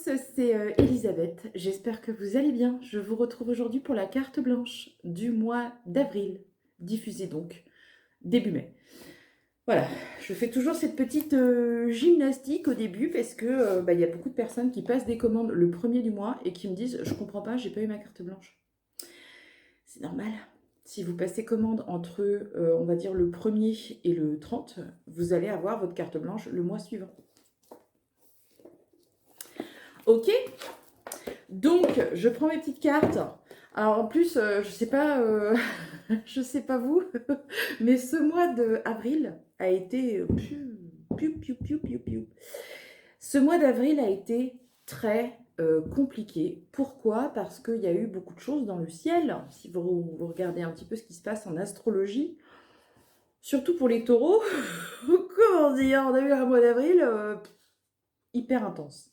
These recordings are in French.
tous, c'est Elisabeth. J'espère que vous allez bien. Je vous retrouve aujourd'hui pour la carte blanche du mois d'avril, diffusée donc début mai. Voilà, je fais toujours cette petite gymnastique au début parce que y a beaucoup de personnes qui passent des commandes le premier du mois et qui me disent je comprends pas, j'ai pas eu ma carte blanche. C'est normal. Si vous passez commande entre, on va dire, le premier et le 30, vous allez avoir votre carte blanche le mois suivant. Ok, donc je prends mes petites cartes. Alors en plus, je sais pas, je sais pas vous, mais ce mois d'avril a été piou. Ce mois d'avril a été très compliqué. Pourquoi? Parce qu'il y a eu beaucoup de choses dans le ciel. Si vous regardez un petit peu ce qui se passe en astrologie, surtout pour les taureaux, comment dire, on a eu un mois d'avril hyper intense.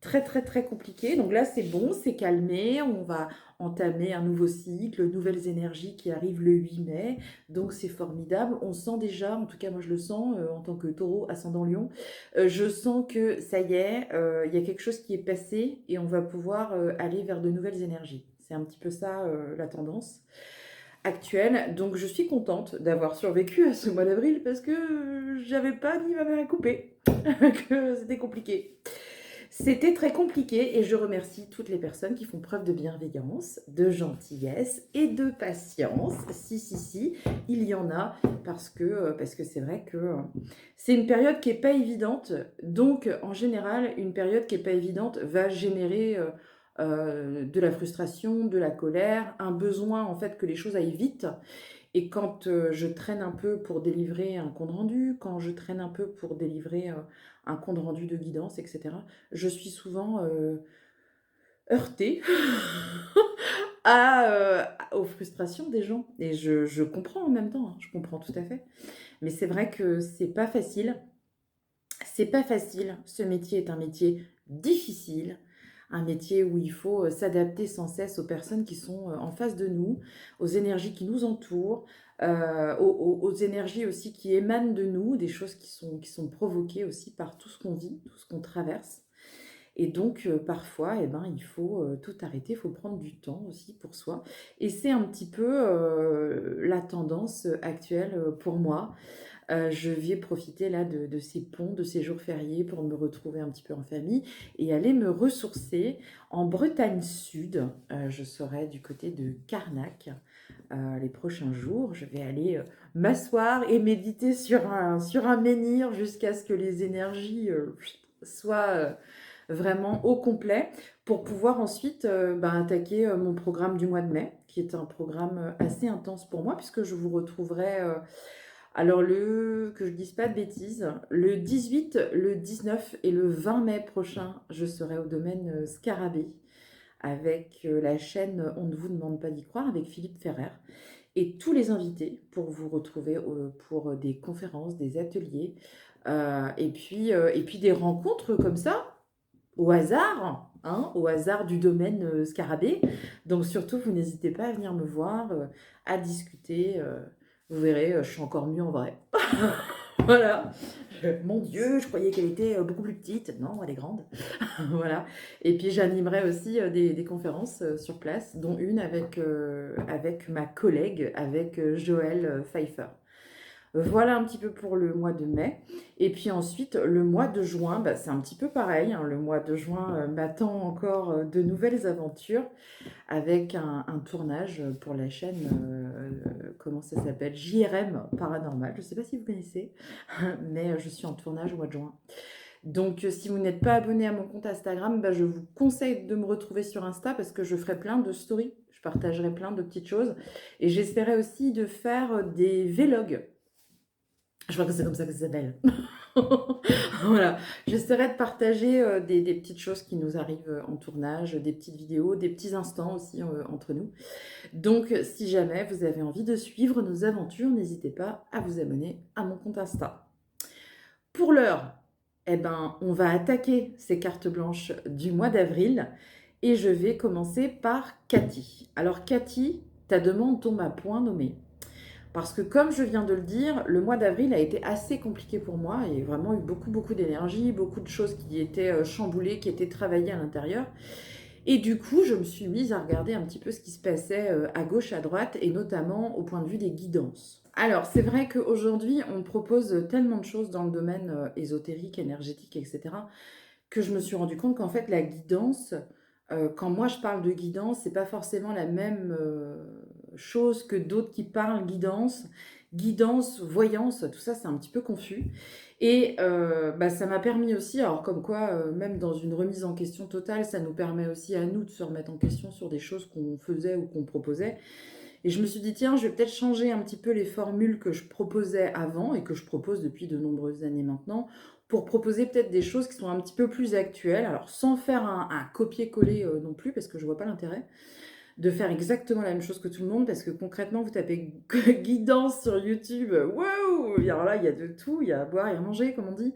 Très très très compliqué. Donc là c'est bon, c'est calmé, on va entamer un nouveau cycle, nouvelles énergies qui arrivent le 8 mai, donc c'est formidable. On sent déjà, en tout cas moi je le sens en tant que taureau ascendant lion, je sens que ça y est, il y a quelque chose qui est passé et on va pouvoir aller vers de nouvelles énergies. C'est un petit peu ça la tendance actuelle. Donc je suis contente d'avoir survécu à ce mois d'avril parce que j'avais pas ni ma main à couper, que c'était compliqué. C'était très compliqué et je remercie toutes les personnes qui font preuve de bienveillance, de gentillesse et de patience. Si, il y en a parce que c'est vrai que c'est une période qui n'est pas évidente. Donc, en général, une période qui n'est pas évidente va générer de la frustration, de la colère, un besoin en fait que les choses aillent vite. Et quand je traîne un peu pour délivrer un compte rendu, quand je traîne un peu pour délivrer un compte rendu de guidance, etc., je suis souvent heurtée aux frustrations des gens. Et je comprends en même temps, hein, je comprends tout à fait. Mais c'est vrai que c'est pas facile. C'est pas facile. Ce métier est un métier difficile, un métier où il faut s'adapter sans cesse aux personnes qui sont en face de nous, aux énergies qui nous entourent, aux énergies aussi qui émanent de nous, des choses qui sont provoquées aussi par tout ce qu'on vit, tout ce qu'on traverse. Et donc, parfois, eh ben, il faut tout arrêter, il faut prendre du temps aussi pour soi. Et c'est un petit peu la tendance actuelle pour moi. Je vais profiter là de ces ponts, de ces jours fériés pour me retrouver un petit peu en famille et aller me ressourcer en Bretagne Sud. Je serai du côté de Carnac les prochains jours. Je vais aller m'asseoir et méditer sur un menhir jusqu'à ce que les énergies soient vraiment au complet pour pouvoir ensuite attaquer mon programme du mois de mai, qui est un programme assez intense pour moi puisque je vous retrouverai... alors, que je dise pas de bêtises, le 18, le 19 et le 20 mai prochain, je serai au domaine Scarabée avec la chaîne On ne vous demande pas d'y croire avec Philippe Ferrer et tous les invités pour vous retrouver pour des conférences, des ateliers et puis des rencontres comme ça au hasard, hein, au hasard du domaine Scarabée. Donc surtout, vous n'hésitez pas à venir me voir, à discuter. Vous verrez, je suis encore mieux en vrai. Voilà. Mon Dieu, je croyais qu'elle était beaucoup plus petite. Non, elle est grande. Voilà. Et puis j'animerai aussi des conférences sur place, dont une avec ma collègue, avec Joël Pfeiffer. Voilà un petit peu pour le mois de mai. Et puis ensuite, le mois de juin, c'est un petit peu pareil, hein. Le mois de juin m'attend encore de nouvelles aventures avec un tournage pour la chaîne, comment ça s'appelle? JRM Paranormal. Je ne sais pas si vous connaissez, mais je suis en tournage au mois de juin. Donc, si vous n'êtes pas abonné à mon compte Instagram, je vous conseille de me retrouver sur Insta parce que je ferai plein de stories. Je partagerai plein de petites choses. Et j'essaierai aussi de faire des vlogs. Je crois que c'est comme ça que ça s'appelle. Voilà. J'essaierai de partager des petites choses qui nous arrivent en tournage, des petites vidéos, des petits instants aussi entre nous. Donc, si jamais vous avez envie de suivre nos aventures, n'hésitez pas à vous abonner à mon compte Insta. Pour l'heure, on va attaquer ces cartes blanches du mois d'avril et je vais commencer par Cathy. Alors, Cathy, ta demande tombe à point nommé. Parce que comme je viens de le dire, le mois d'avril a été assez compliqué pour moi et vraiment eu beaucoup d'énergie, beaucoup de choses qui étaient chamboulées, qui étaient travaillées à l'intérieur. Et du coup, je me suis mise à regarder un petit peu ce qui se passait à gauche, à droite, et notamment au point de vue des guidances. Alors, c'est vrai qu'aujourd'hui, on propose tellement de choses dans le domaine ésotérique, énergétique, etc., que je me suis rendu compte qu'en fait, la guidance, quand moi je parle de guidance, c'est pas forcément la même chose que d'autres qui parlent guidance. Guidance, voyance, tout ça, c'est un petit peu confus. Et bah, ça m'a permis aussi, alors comme quoi, même dans une remise en question totale, ça nous permet aussi à nous de se remettre en question sur des choses qu'on faisait ou qu'on proposait. Et je me suis dit, tiens, je vais peut-être changer un petit peu les formules que je proposais avant et que je propose depuis de nombreuses années maintenant pour proposer peut-être des choses qui sont un petit peu plus actuelles. Alors, sans faire un copier-coller non plus, parce que je vois pas l'intérêt de faire exactement la même chose que tout le monde, parce que concrètement, vous tapez guidance sur YouTube, waouh! Alors là, il y a de tout, il y a à boire et à manger, comme on dit.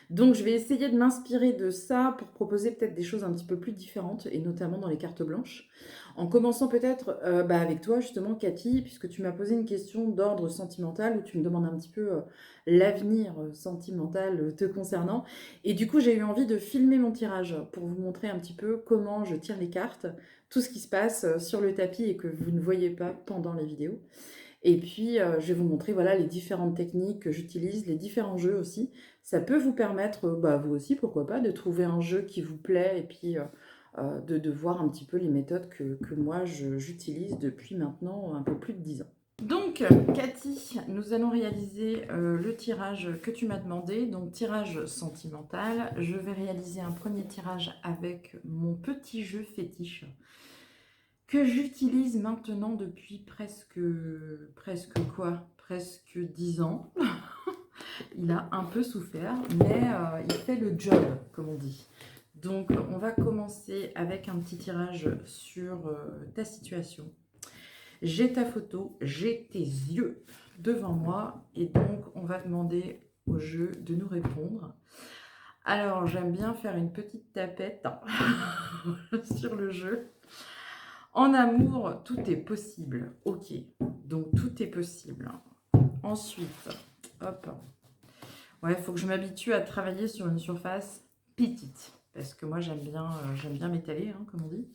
Donc, je vais essayer de m'inspirer de ça pour proposer peut-être des choses un petit peu plus différentes, et notamment dans les cartes blanches. En commençant peut-être bah, avec toi, justement, Cathy, puisque tu m'as posé une question d'ordre sentimental, où tu me demandes un petit peu l'avenir sentimental te concernant. Et du coup, j'ai eu envie de filmer mon tirage pour vous montrer un petit peu comment je tire les cartes, tout ce qui se passe sur le tapis et que vous ne voyez pas pendant les vidéos. Et puis, je vais vous montrer voilà, les différentes techniques que j'utilise, les différents jeux aussi. Ça peut vous permettre, bah, vous aussi, pourquoi pas, de trouver un jeu qui vous plaît et puis de voir un petit peu les méthodes que moi j'utilise depuis maintenant un peu plus de 10 ans. Donc, Cathy, nous allons réaliser le tirage que tu m'as demandé, donc tirage sentimental. Je vais réaliser un premier tirage avec mon petit jeu fétiche que j'utilise maintenant depuis presque quoi? Presque 10 ans. Il a un peu souffert, mais il fait le job, comme on dit. Donc, on va commencer avec un petit tirage sur ta situation. J'ai ta photo, j'ai tes yeux devant moi, et donc on va demander au jeu de nous répondre. Alors, j'aime bien faire une petite tapette sur le jeu. En amour, tout est possible. Ok, donc tout est possible. Ensuite, hop. Ouais, il faut que je m'habitue à travailler sur une surface petite. Parce que moi, j'aime bien m'étaler, hein, comme on dit.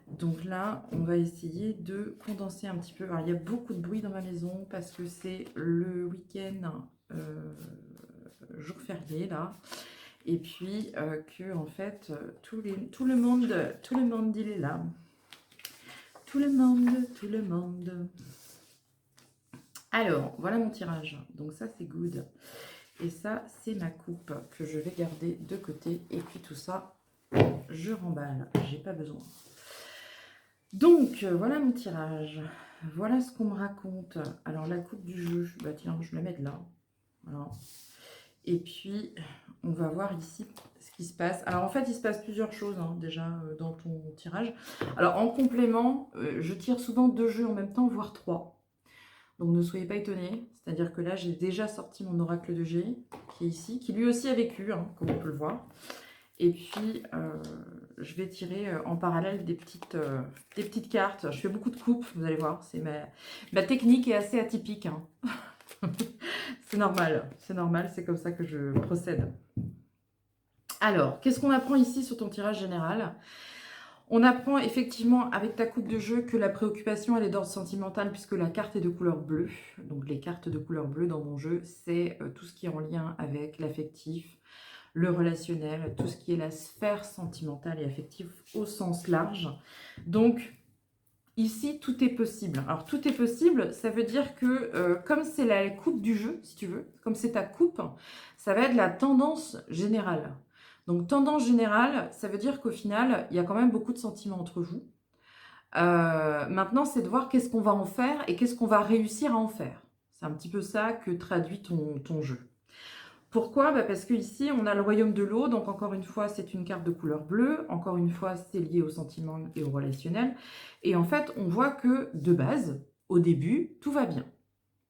Donc là, on va essayer de condenser un petit peu. Alors, il y a beaucoup de bruit dans ma maison parce que c'est le week-end, jour férié, là. Et puis, que, en fait, tout le monde, il est là. Tout le monde. Alors, voilà mon tirage. Donc ça, c'est good. Et ça, c'est ma coupe que je vais garder de côté. Et puis tout ça, je remballe. J'ai pas besoin. Donc, voilà mon tirage. Voilà ce qu'on me raconte. Alors, la coupe du jeu, bah tiens, je vais la mettre là. Voilà. Et puis, on va voir ici ce qui se passe. Alors, en fait, il se passe plusieurs choses hein, déjà dans ton tirage. Alors, en complément, je tire souvent 2 jeux en même temps, voire 3. Donc, ne soyez pas étonnés. C'est-à-dire que là, j'ai déjà sorti mon oracle de G, qui est ici, qui lui aussi a vécu, hein, comme on peut le voir. Et puis, je vais tirer en parallèle des petites cartes. Je fais beaucoup de coupes, vous allez voir. Ma technique est assez atypique. Hein. C'est normal, c'est comme ça que je procède. Alors, qu'est-ce qu'on apprend ici sur ton tirage général? On apprend effectivement avec ta coupe de jeu que la préoccupation elle est d'ordre sentimental puisque la carte est de couleur bleue. Donc les cartes de couleur bleue dans mon jeu, c'est tout ce qui est en lien avec l'affectif, le relationnel, tout ce qui est la sphère sentimentale et affective au sens large. Donc ici, tout est possible. Alors, tout est possible, ça veut dire que comme c'est la coupe du jeu, si tu veux, comme c'est ta coupe, ça va être la tendance générale. Donc, tendance générale, ça veut dire qu'au final, il y a quand même beaucoup de sentiments entre vous. Maintenant, c'est de voir qu'est-ce qu'on va en faire et qu'est-ce qu'on va réussir à en faire. C'est un petit peu ça que traduit ton jeu. Pourquoi? Bah parce que ici on a le royaume de l'eau, donc encore une fois, c'est une carte de couleur bleue. Encore une fois, c'est lié au sentiment et au relationnel. Et en fait, on voit que, de base, au début, tout va bien.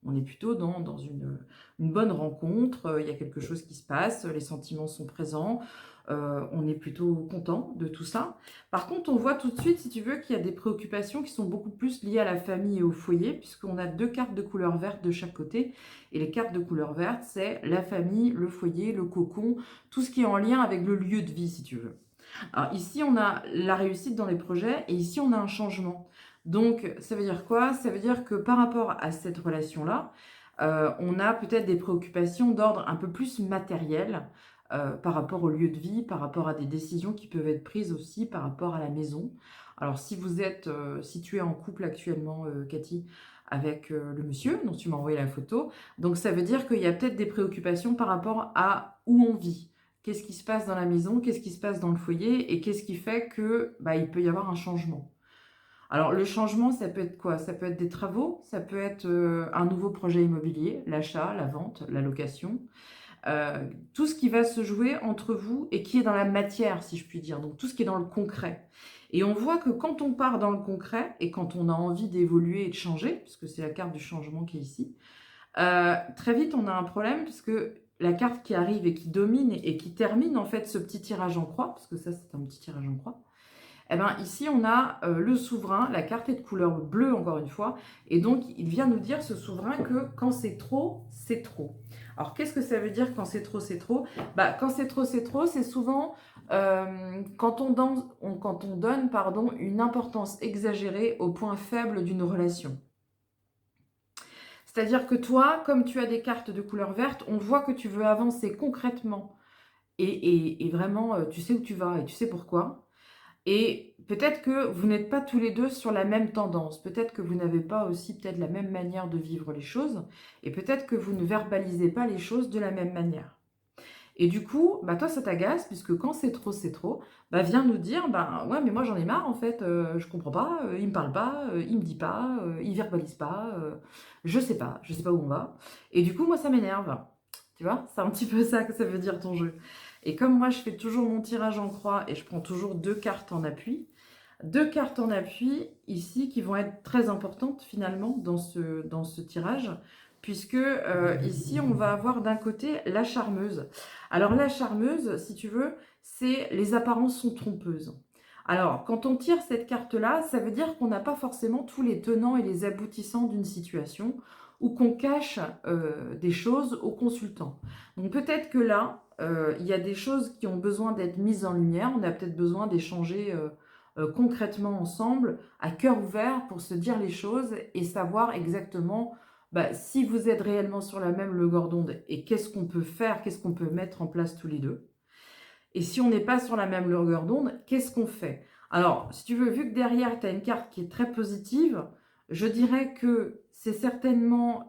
On est plutôt dans une bonne rencontre, il y a quelque chose qui se passe, les sentiments sont présents, on est plutôt content de tout ça. Par contre, on voit tout de suite, si tu veux, qu'il y a des préoccupations qui sont beaucoup plus liées à la famille et au foyer, puisqu'on a 2 cartes de couleur verte de chaque côté. Et les cartes de couleur verte, c'est la famille, le foyer, le cocon, tout ce qui est en lien avec le lieu de vie, si tu veux. Alors ici, on a la réussite dans les projets et ici, on a un changement. Donc, ça veut dire quoi? Ça veut dire que par rapport à cette relation-là, on a peut-être des préoccupations d'ordre un peu plus matériel par rapport au lieu de vie, par rapport à des décisions qui peuvent être prises aussi par rapport à la maison. Alors, si vous êtes, si tu es en couple actuellement, Cathy, avec le monsieur dont tu m'as envoyé la photo, donc ça veut dire qu'il y a peut-être des préoccupations par rapport à où on vit. Qu'est-ce qui se passe dans la maison, qu'est-ce qui se passe dans le foyer et qu'est-ce qui fait que bah, il peut y avoir un changement. Alors le changement, ça peut être quoi? Ça peut être des travaux, ça peut être un nouveau projet immobilier, l'achat, la vente, la location, tout ce qui va se jouer entre vous et qui est dans la matière, si je puis dire, donc tout ce qui est dans le concret. Et on voit que quand on part dans le concret et quand on a envie d'évoluer et de changer, puisque c'est la carte du changement qui est ici, très vite on a un problème puisque la carte qui arrive et qui domine et qui termine en fait ce petit tirage en croix, parce que ça c'est un petit tirage en croix, eh ben, ici, on a le souverain, la carte est de couleur bleue, encore une fois, et donc il vient nous dire, ce souverain, que quand c'est trop, c'est trop. Alors, qu'est-ce que ça veut dire quand c'est trop, c'est trop? Bah, quand c'est trop, c'est souvent quand on donne pardon, une importance exagérée au point faible d'une relation. C'est-à-dire que toi, comme tu as des cartes de couleur verte, on voit que tu veux avancer concrètement et vraiment, tu sais où tu vas et tu sais pourquoi. Et peut-être que vous n'êtes pas tous les deux sur la même tendance. Peut-être que vous n'avez pas aussi peut-être la même manière de vivre les choses. Et peut-être que vous ne verbalisez pas les choses de la même manière. Et du coup, bah toi, ça t'agace, puisque quand c'est trop, bah viens nous dire, bah ouais, mais moi j'en ai marre en fait, je comprends pas, il me parle pas, il me dit pas, il verbalise pas, je sais pas où on va. Et du coup, moi ça m'énerve. Tu vois, c'est un petit peu ça que ça veut dire ton jeu. Et comme moi je fais toujours mon tirage en croix et je prends toujours 2 cartes en appui ici qui vont être très importantes finalement dans ce tirage, puisque ici on va avoir d'un côté la charmeuse. Alors la charmeuse, si tu veux, c'est les apparences sont trompeuses. Alors quand on tire cette carte-là, ça veut dire qu'on n'a pas forcément tous les tenants et les aboutissants d'une situation ou qu'on cache des choses au consultant. Donc peut-être que là, il y a des choses qui ont besoin d'être mises en lumière, on a peut-être besoin d'échanger concrètement ensemble, à cœur ouvert, pour se dire les choses et savoir exactement bah, si vous êtes réellement sur la même longueur d'onde et qu'est-ce qu'on peut faire, qu'est-ce qu'on peut mettre en place tous les deux. Et si on n'est pas sur la même longueur d'onde, qu'est-ce qu'on fait? Alors, si tu veux, vu que derrière, tu as une carte qui est très positive, je dirais que c'est certainement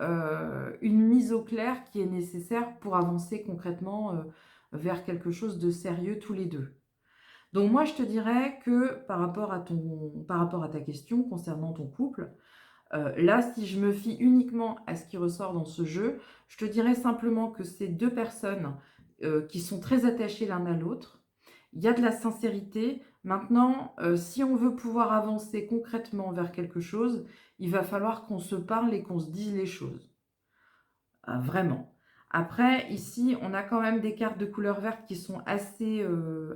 une mise au clair qui est nécessaire pour avancer concrètement vers quelque chose de sérieux tous les deux. Donc moi, je te dirais que par rapport à ta question concernant ton couple, là, si je me fie uniquement à ce qui ressort dans ce jeu, je te dirais simplement que c'est 2 personnes qui sont très attachées l'un à l'autre. Il y a de la sincérité. Maintenant, si on veut pouvoir avancer concrètement vers quelque chose, il va falloir qu'on se parle et qu'on se dise les choses. Vraiment. Après, ici, on a quand même des cartes de couleur verte qui sont assez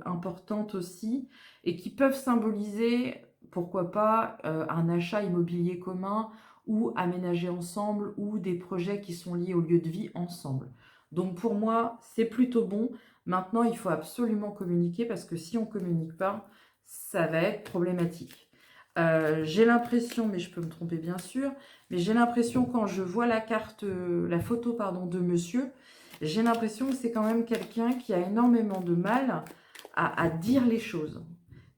importantes aussi et qui peuvent symboliser, pourquoi pas, un achat immobilier commun ou aménager ensemble ou des projets qui sont liés au lieu de vie ensemble. Donc pour moi, c'est plutôt bon. Maintenant, il faut absolument communiquer parce que si on ne communique pas, ça va être problématique. J'ai l'impression, mais je peux me tromper bien sûr, mais j'ai l'impression quand je vois la carte, la photo pardon, de monsieur, j'ai l'impression que c'est quand même quelqu'un qui a énormément de mal à dire les choses.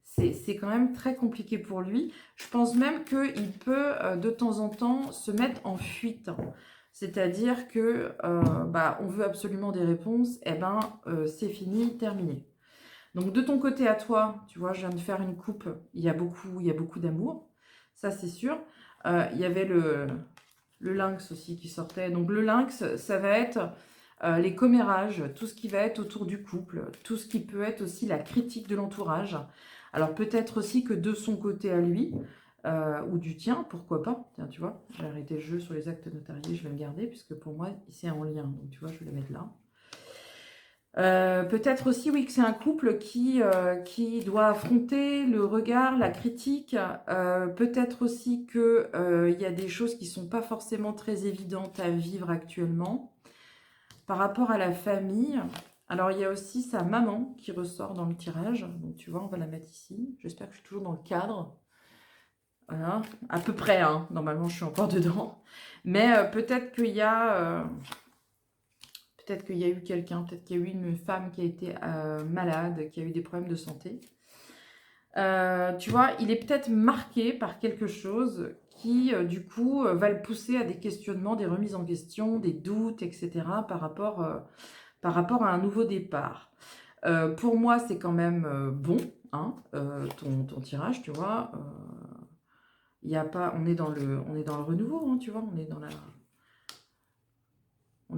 C'est quand même très compliqué pour lui. Je pense même qu'il peut de temps en temps se mettre en fuite. C'est-à-dire que bah, on veut absolument des réponses, et ben c'est fini, terminé. Donc de ton côté à toi, tu vois, je viens de faire une coupe, il y a beaucoup d'amour, ça c'est sûr. Il y avait le lynx aussi qui sortait. Donc le lynx, ça va être les commérages, tout ce qui va être autour du couple, tout ce qui peut être aussi la critique de l'entourage. Alors peut-être aussi que de son côté à lui, ou du tien, pourquoi pas. Tiens, tu vois, j'ai arrêté le jeu sur les actes notariés, je vais le garder, puisque pour moi, c'est en lien. Donc, tu vois, je vais le mettre là. Peut-être aussi, oui, que c'est un couple qui doit affronter le regard, la critique. Peut-être aussi qu'il y a des choses qui ne sont pas forcément très évidentes à vivre actuellement. Par rapport à la famille, alors il y a aussi sa maman qui ressort dans le tirage. Donc tu vois, on va la mettre ici. J'espère que je suis toujours dans le cadre. Voilà, à peu près, hein. Normalement je suis encore dedans. Mais peut-être qu'il y a... peut-être qu'il y a eu quelqu'un, peut-être qu'il y a eu une femme qui a été malade, qui a eu des problèmes de santé. Tu vois, il est peut-être marqué par quelque chose qui, du coup, va le pousser à des questionnements, des remises en question, des doutes, etc. par rapport à un nouveau départ. Pour moi, c'est quand même bon, hein, ton tirage, tu vois. Y a pas, on est dans le renouveau, hein, tu vois, on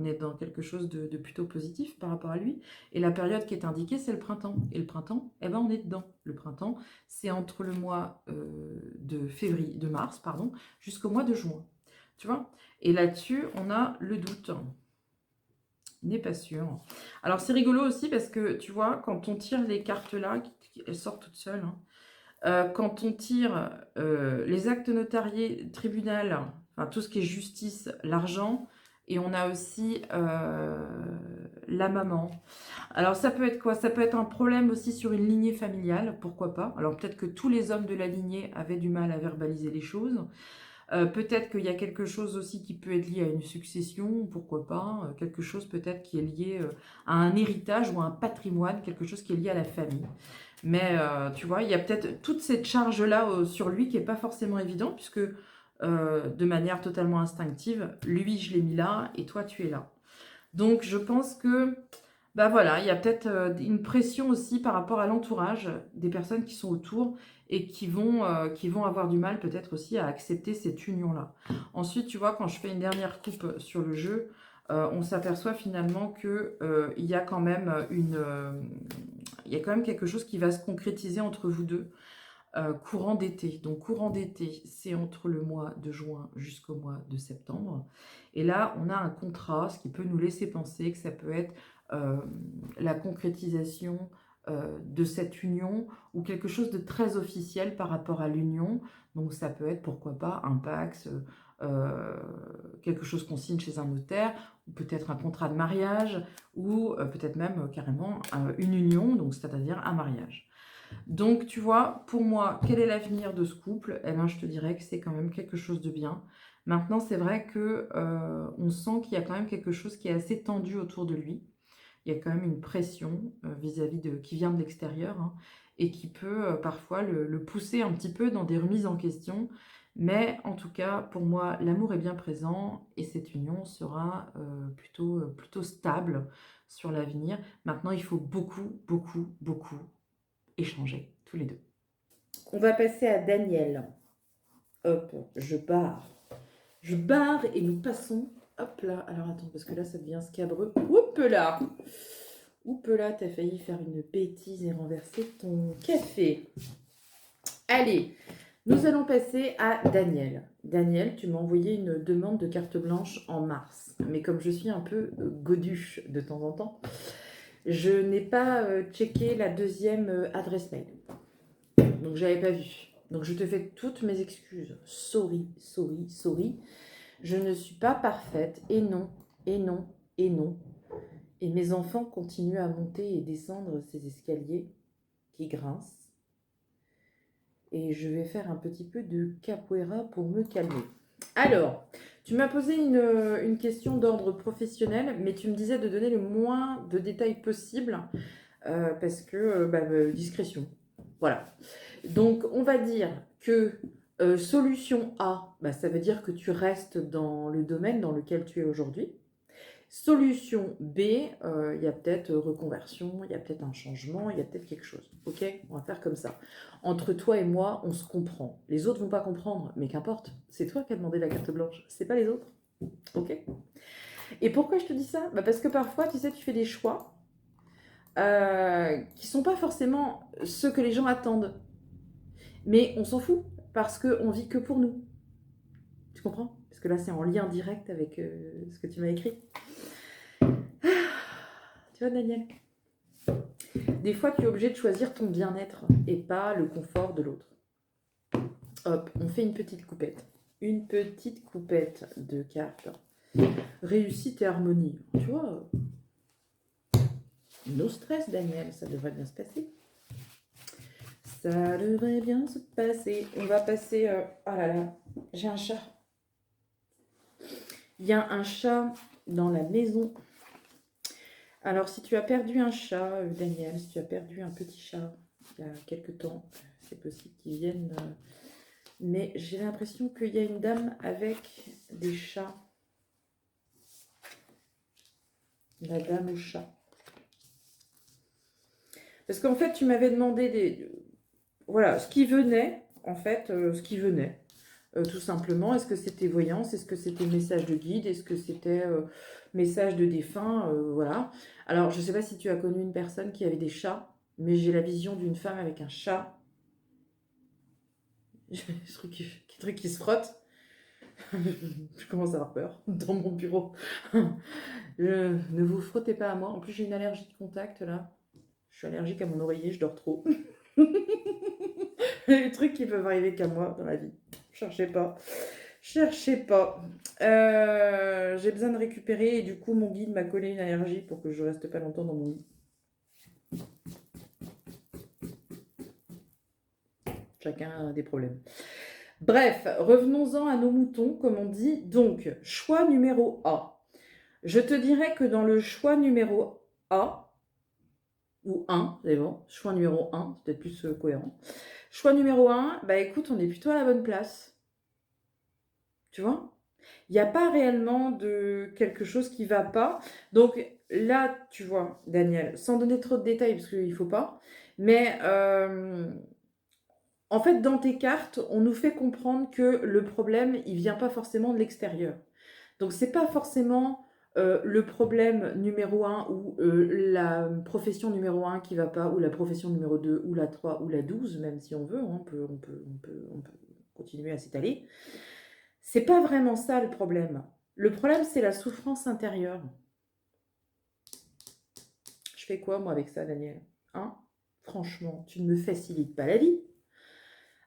est dans quelque chose de plutôt positif par rapport à lui. Et la période qui est indiquée, c'est le printemps. Et le printemps, eh ben, on est dedans. Le printemps, c'est entre le mois de mars, pardon, jusqu'au mois de juin. Tu vois. Et là-dessus, on a le doute. Il n'est pas sûr. Alors, c'est rigolo aussi parce que, tu vois, quand on tire les cartes là, elles sortent toutes seules, hein, quand on tire les actes notariés, tribunal, enfin tout ce qui est justice, l'argent, et on a aussi la maman. Alors ça peut être quoi? Ça peut être un problème aussi sur une lignée familiale, pourquoi pas? Alors peut-être que tous les hommes de la lignée avaient du mal à verbaliser les choses. Peut-être qu'il y a quelque chose aussi qui peut être lié à une succession, pourquoi pas? Quelque chose peut-être qui est lié à un héritage ou à un patrimoine, quelque chose qui est lié à la famille. Mais tu vois, il y a peut-être toute cette charge-là sur lui qui n'est pas forcément évident, puisque de manière totalement instinctive, lui, je l'ai mis là, et toi, tu es là. Donc, je pense que, bah voilà, il y a peut-être une pression aussi par rapport à l'entourage des personnes qui sont autour et qui vont avoir du mal peut-être aussi à accepter cette union-là. Ensuite, tu vois, quand je fais une dernière coupe sur le jeu, on s'aperçoit finalement que il y a quand même il y a quand même quelque chose qui va se concrétiser entre vous deux courant d'été. Donc courant d'été, c'est entre le mois de juin jusqu'au mois de septembre. Et là, on a un contrat, ce qui peut nous laisser penser que ça peut être la concrétisation de cette union ou quelque chose de très officiel par rapport à l'union. Donc ça peut être, pourquoi pas, un Pacs, quelque chose qu'on signe chez un notaire, ou peut-être un contrat de mariage, ou peut-être même carrément une union, donc c'est-à-dire un mariage. Donc, tu vois, pour moi, quel est l'avenir de ce couple? Eh bien, je te dirais que c'est quand même quelque chose de bien. Maintenant, c'est vrai que on sent qu'il y a quand même quelque chose qui est assez tendu autour de lui. Il y a quand même une pression vis-à-vis de qui vient de l'extérieur, hein, et qui peut parfois le pousser un petit peu dans des remises en question. Mais en tout cas, pour moi, l'amour est bien présent et cette union sera plutôt stable sur l'avenir. Maintenant, il faut beaucoup, beaucoup, beaucoup échanger tous les deux. On va passer à Daniel. Hop, je barre. Je barre et nous passons. Hop là. Alors attends, parce que là, ça devient scabreux. Oup là. Oup là, t'as failli faire une bêtise et renverser ton café. Allez, nous allons passer à Daniel. Daniel, tu m'as envoyé une demande de carte blanche en mars. Mais comme je suis un peu goduche de temps en temps, je n'ai pas checké la deuxième adresse mail. Donc, j'avais pas vu. Donc, je te fais toutes mes excuses. Sorry, sorry, sorry. Je ne suis pas parfaite. Et non, et non, et non. Et mes enfants continuent à monter et descendre ces escaliers qui grincent. Et je vais faire un petit peu de capoeira pour me calmer. Alors, tu m'as posé une question d'ordre professionnel, mais tu me disais de donner le moins de détails possible parce que discrétion. Voilà. Donc, on va dire que solution A, ça veut dire que tu restes dans le domaine dans lequel tu es aujourd'hui. Solution B, il y a peut-être reconversion, il y a peut-être un changement, il y a peut-être quelque chose. Ok, on va faire comme ça. Entre toi et moi, on se comprend. Les autres vont pas comprendre, mais qu'importe. C'est toi qui as demandé la carte blanche, c'est pas les autres. Ok. Et pourquoi je te dis ça? Parce que parfois, tu sais, tu fais des choix qui sont pas forcément ceux que les gens attendent. Mais on s'en fout. parce qu'on vit que pour nous. Tu comprends? Parce que là, c'est en lien direct avec ce que tu m'as écrit. Tu vois, Daniel? Des fois, tu es obligé de choisir ton bien-être et pas le confort de l'autre. Hop, on fait une petite coupette. Une petite coupette de cartes. Réussite et harmonie. Tu vois, no stress, Daniel, ça devrait bien se passer. Ça devrait bien se passer. On va passer... Oh là là, j'ai un chat. Il y a un chat dans la maison. Alors, si tu as perdu un chat, Daniel, si tu as perdu un petit chat il y a quelque temps, c'est possible qu'il vienne. Mais j'ai l'impression qu'il y a une dame avec des chats. La dame au chat. Parce qu'en fait, tu m'avais demandé voilà, ce qui venait, en fait, ce qui venait. Tout simplement, est-ce que c'était voyance, est-ce que c'était message de guide, est-ce que c'était message de défunt, voilà. Alors, je ne sais pas si tu as connu une personne qui avait des chats, mais j'ai la vision d'une femme avec un chat. Truc qui se frotte. Je commence à avoir peur dans mon bureau. Ne vous frottez pas à moi. En plus, j'ai une allergie de contact là. Je suis allergique à mon oreiller, je dors trop. Les trucs qui peuvent arriver qu'à moi dans la vie. Cherchez pas. Cherchez pas. J'ai besoin de récupérer et du coup, mon guide m'a collé une allergie pour que je reste pas longtemps dans mon lit. Chacun a des problèmes. Bref, revenons-en à nos moutons, comme on dit. Donc, choix numéro A. Je te dirais que dans le choix numéro A, ou 1, c'est bon, choix numéro 1, c'est peut-être plus cohérent. Choix numéro 1, bah écoute, on est plutôt à la bonne place. Tu vois? Il n'y a pas réellement de quelque chose qui ne va pas. Donc là, tu vois, Daniel, sans donner trop de détails, parce qu'il ne faut pas, mais en fait, dans tes cartes, on nous fait comprendre que le problème, il ne vient pas forcément de l'extérieur. Donc, ce n'est pas forcément le problème numéro 1 ou la profession numéro 1 qui ne va pas, ou la profession numéro 2, ou la 3, ou la 12, même si on veut, hein, on peut continuer à s'étaler. C'est pas vraiment ça le problème. Le problème, c'est la souffrance intérieure. Je fais quoi, moi, avec ça, Daniel? Hein? Franchement, tu ne me facilites pas la vie.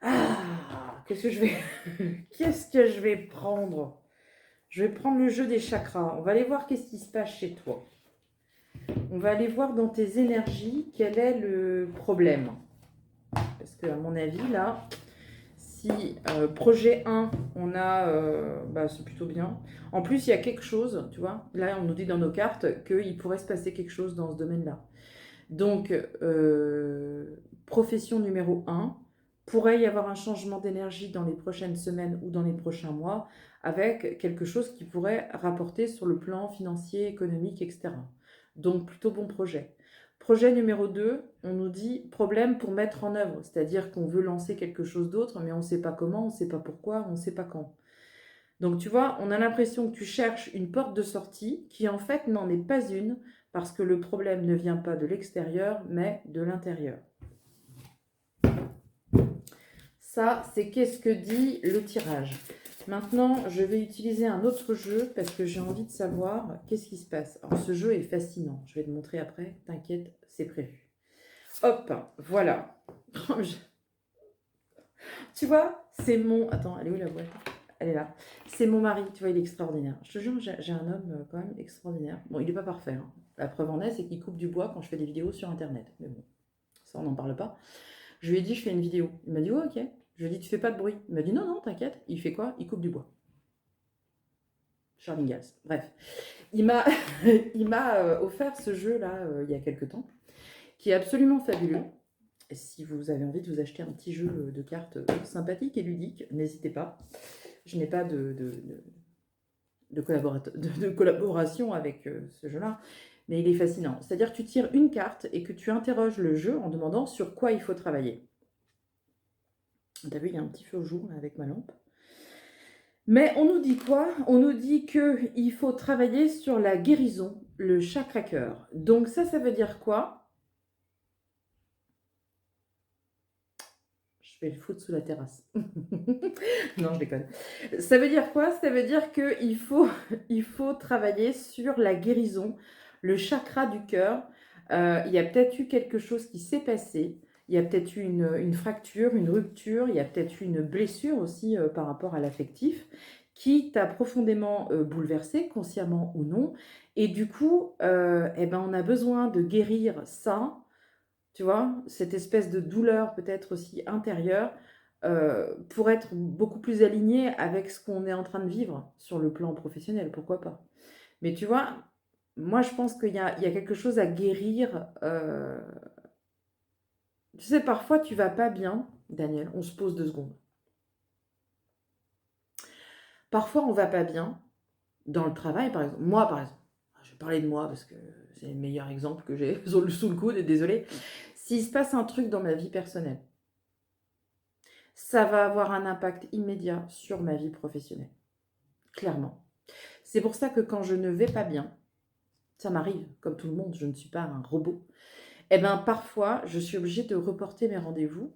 Ah, qu'est-ce que je vais... qu'est-ce que je vais prendre? Je vais prendre le jeu des chakras. On va aller voir qu'est-ce qui se passe chez toi. On va aller voir dans tes énergies quel est le problème. Parce que, à mon avis, là, si projet 1, on a, bah, c'est plutôt bien. En plus, il y a quelque chose, tu vois, là, on nous dit dans nos cartes qu'il pourrait se passer quelque chose dans ce domaine-là. Donc, profession numéro 1, pourrait y avoir un changement d'énergie dans les prochaines semaines ou dans les prochains mois, avec quelque chose qui pourrait rapporter sur le plan financier, économique, etc. Donc, plutôt bon projet. Projet numéro 2, on nous dit problème pour mettre en œuvre, c'est-à-dire qu'on veut lancer quelque chose d'autre, mais on ne sait pas comment, on ne sait pas pourquoi, on ne sait pas quand. Donc tu vois, on a l'impression que tu cherches une porte de sortie qui en fait n'en est pas une, parce que le problème ne vient pas de l'extérieur, mais de l'intérieur. Ça, c'est qu'est-ce que dit le tirage. Maintenant, je vais utiliser un autre jeu parce que j'ai envie de savoir qu'est-ce qui se passe. Alors, ce jeu est fascinant. Je vais te montrer après. T'inquiète, c'est prévu. Hop, voilà. Tu vois, c'est mon... Attends, elle est où la boîte? Elle est là. C'est mon mari, tu vois, il est extraordinaire. Je te jure, j'ai un homme quand même extraordinaire. Bon, il n'est pas parfait. Hein. La preuve en est, c'est qu'il coupe du bois quand je fais des vidéos sur Internet. Mais bon, ça, on n'en parle pas. Je lui ai dit, je fais une vidéo. Il m'a dit, ouais, ok. Je lui ai dit, tu fais pas de bruit. Il m'a dit, non, non, t'inquiète. Il fait quoi? Il coupe du bois. Charlie Gals. Bref. Il m'a offert ce jeu-là il y a quelques temps, qui est absolument fabuleux. Et si vous avez envie de vous acheter un petit jeu de cartes sympathique et ludique, n'hésitez pas. Je n'ai pas de collaboration avec ce jeu-là, mais il est fascinant. C'est-à-dire que tu tires une carte et que tu interroges le jeu en demandant sur quoi il faut travailler. T'as vu, il y a un petit feu au jour là, avec ma lampe. Mais on nous dit quoi? On nous dit qu'il faut travailler sur la guérison, le chakra cœur. Donc ça veut dire quoi? Je vais le foutre sous la terrasse. Non, je déconne. Ça veut dire quoi? Ça veut dire qu'il faut, il faut travailler sur la guérison, le chakra du cœur. Il y a peut-être eu quelque chose qui s'est passé. Il y a peut-être eu une fracture, une rupture. Il y a peut-être eu une blessure aussi par rapport à l'affectif qui t'a profondément bouleversé, consciemment ou non. Et du coup, eh ben, on a besoin de guérir ça, tu vois, cette espèce de douleur peut-être aussi intérieure, pour être beaucoup plus aligné avec ce qu'on est en train de vivre sur le plan professionnel, pourquoi pas. Mais tu vois, moi je pense qu'il y a quelque chose à guérir. Tu sais, parfois tu vas pas bien, Daniel, on se pose 2 secondes. Parfois on va pas bien, dans le travail par exemple. Moi par exemple, je vais parler de moi parce que c'est le meilleur exemple que j'ai sous le coude, et désolé. S'il se passe un truc dans ma vie personnelle, ça va avoir un impact immédiat sur ma vie professionnelle, clairement. C'est pour ça que quand je ne vais pas bien, ça m'arrive, comme tout le monde, je ne suis pas un robot, et bien parfois je suis obligée de reporter mes rendez-vous,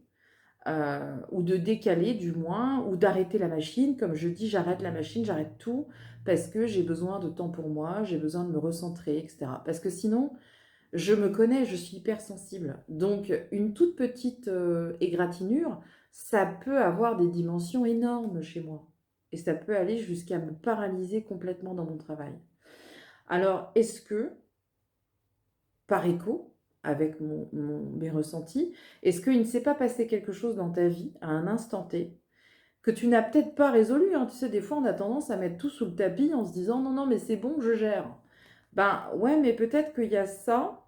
ou de décaler du moins, ou d'arrêter la machine. Comme je dis, j'arrête la machine, j'arrête tout, parce que j'ai besoin de temps pour moi, j'ai besoin de me recentrer, etc. Parce que sinon, je me connais, je suis hypersensible. Donc, une toute petite égratignure, ça peut avoir des dimensions énormes chez moi. Et ça peut aller jusqu'à me paralyser complètement dans mon travail. Alors, est-ce que, par écho, avec mes ressentis, est-ce qu'il ne s'est pas passé quelque chose dans ta vie, à un instant T, que tu n'as peut-être pas résolu, hein. Tu sais, des fois, on a tendance à mettre tout sous le tapis en se disant, non, non, mais c'est bon, je gère. Ben ouais, mais peut-être qu'il y a ça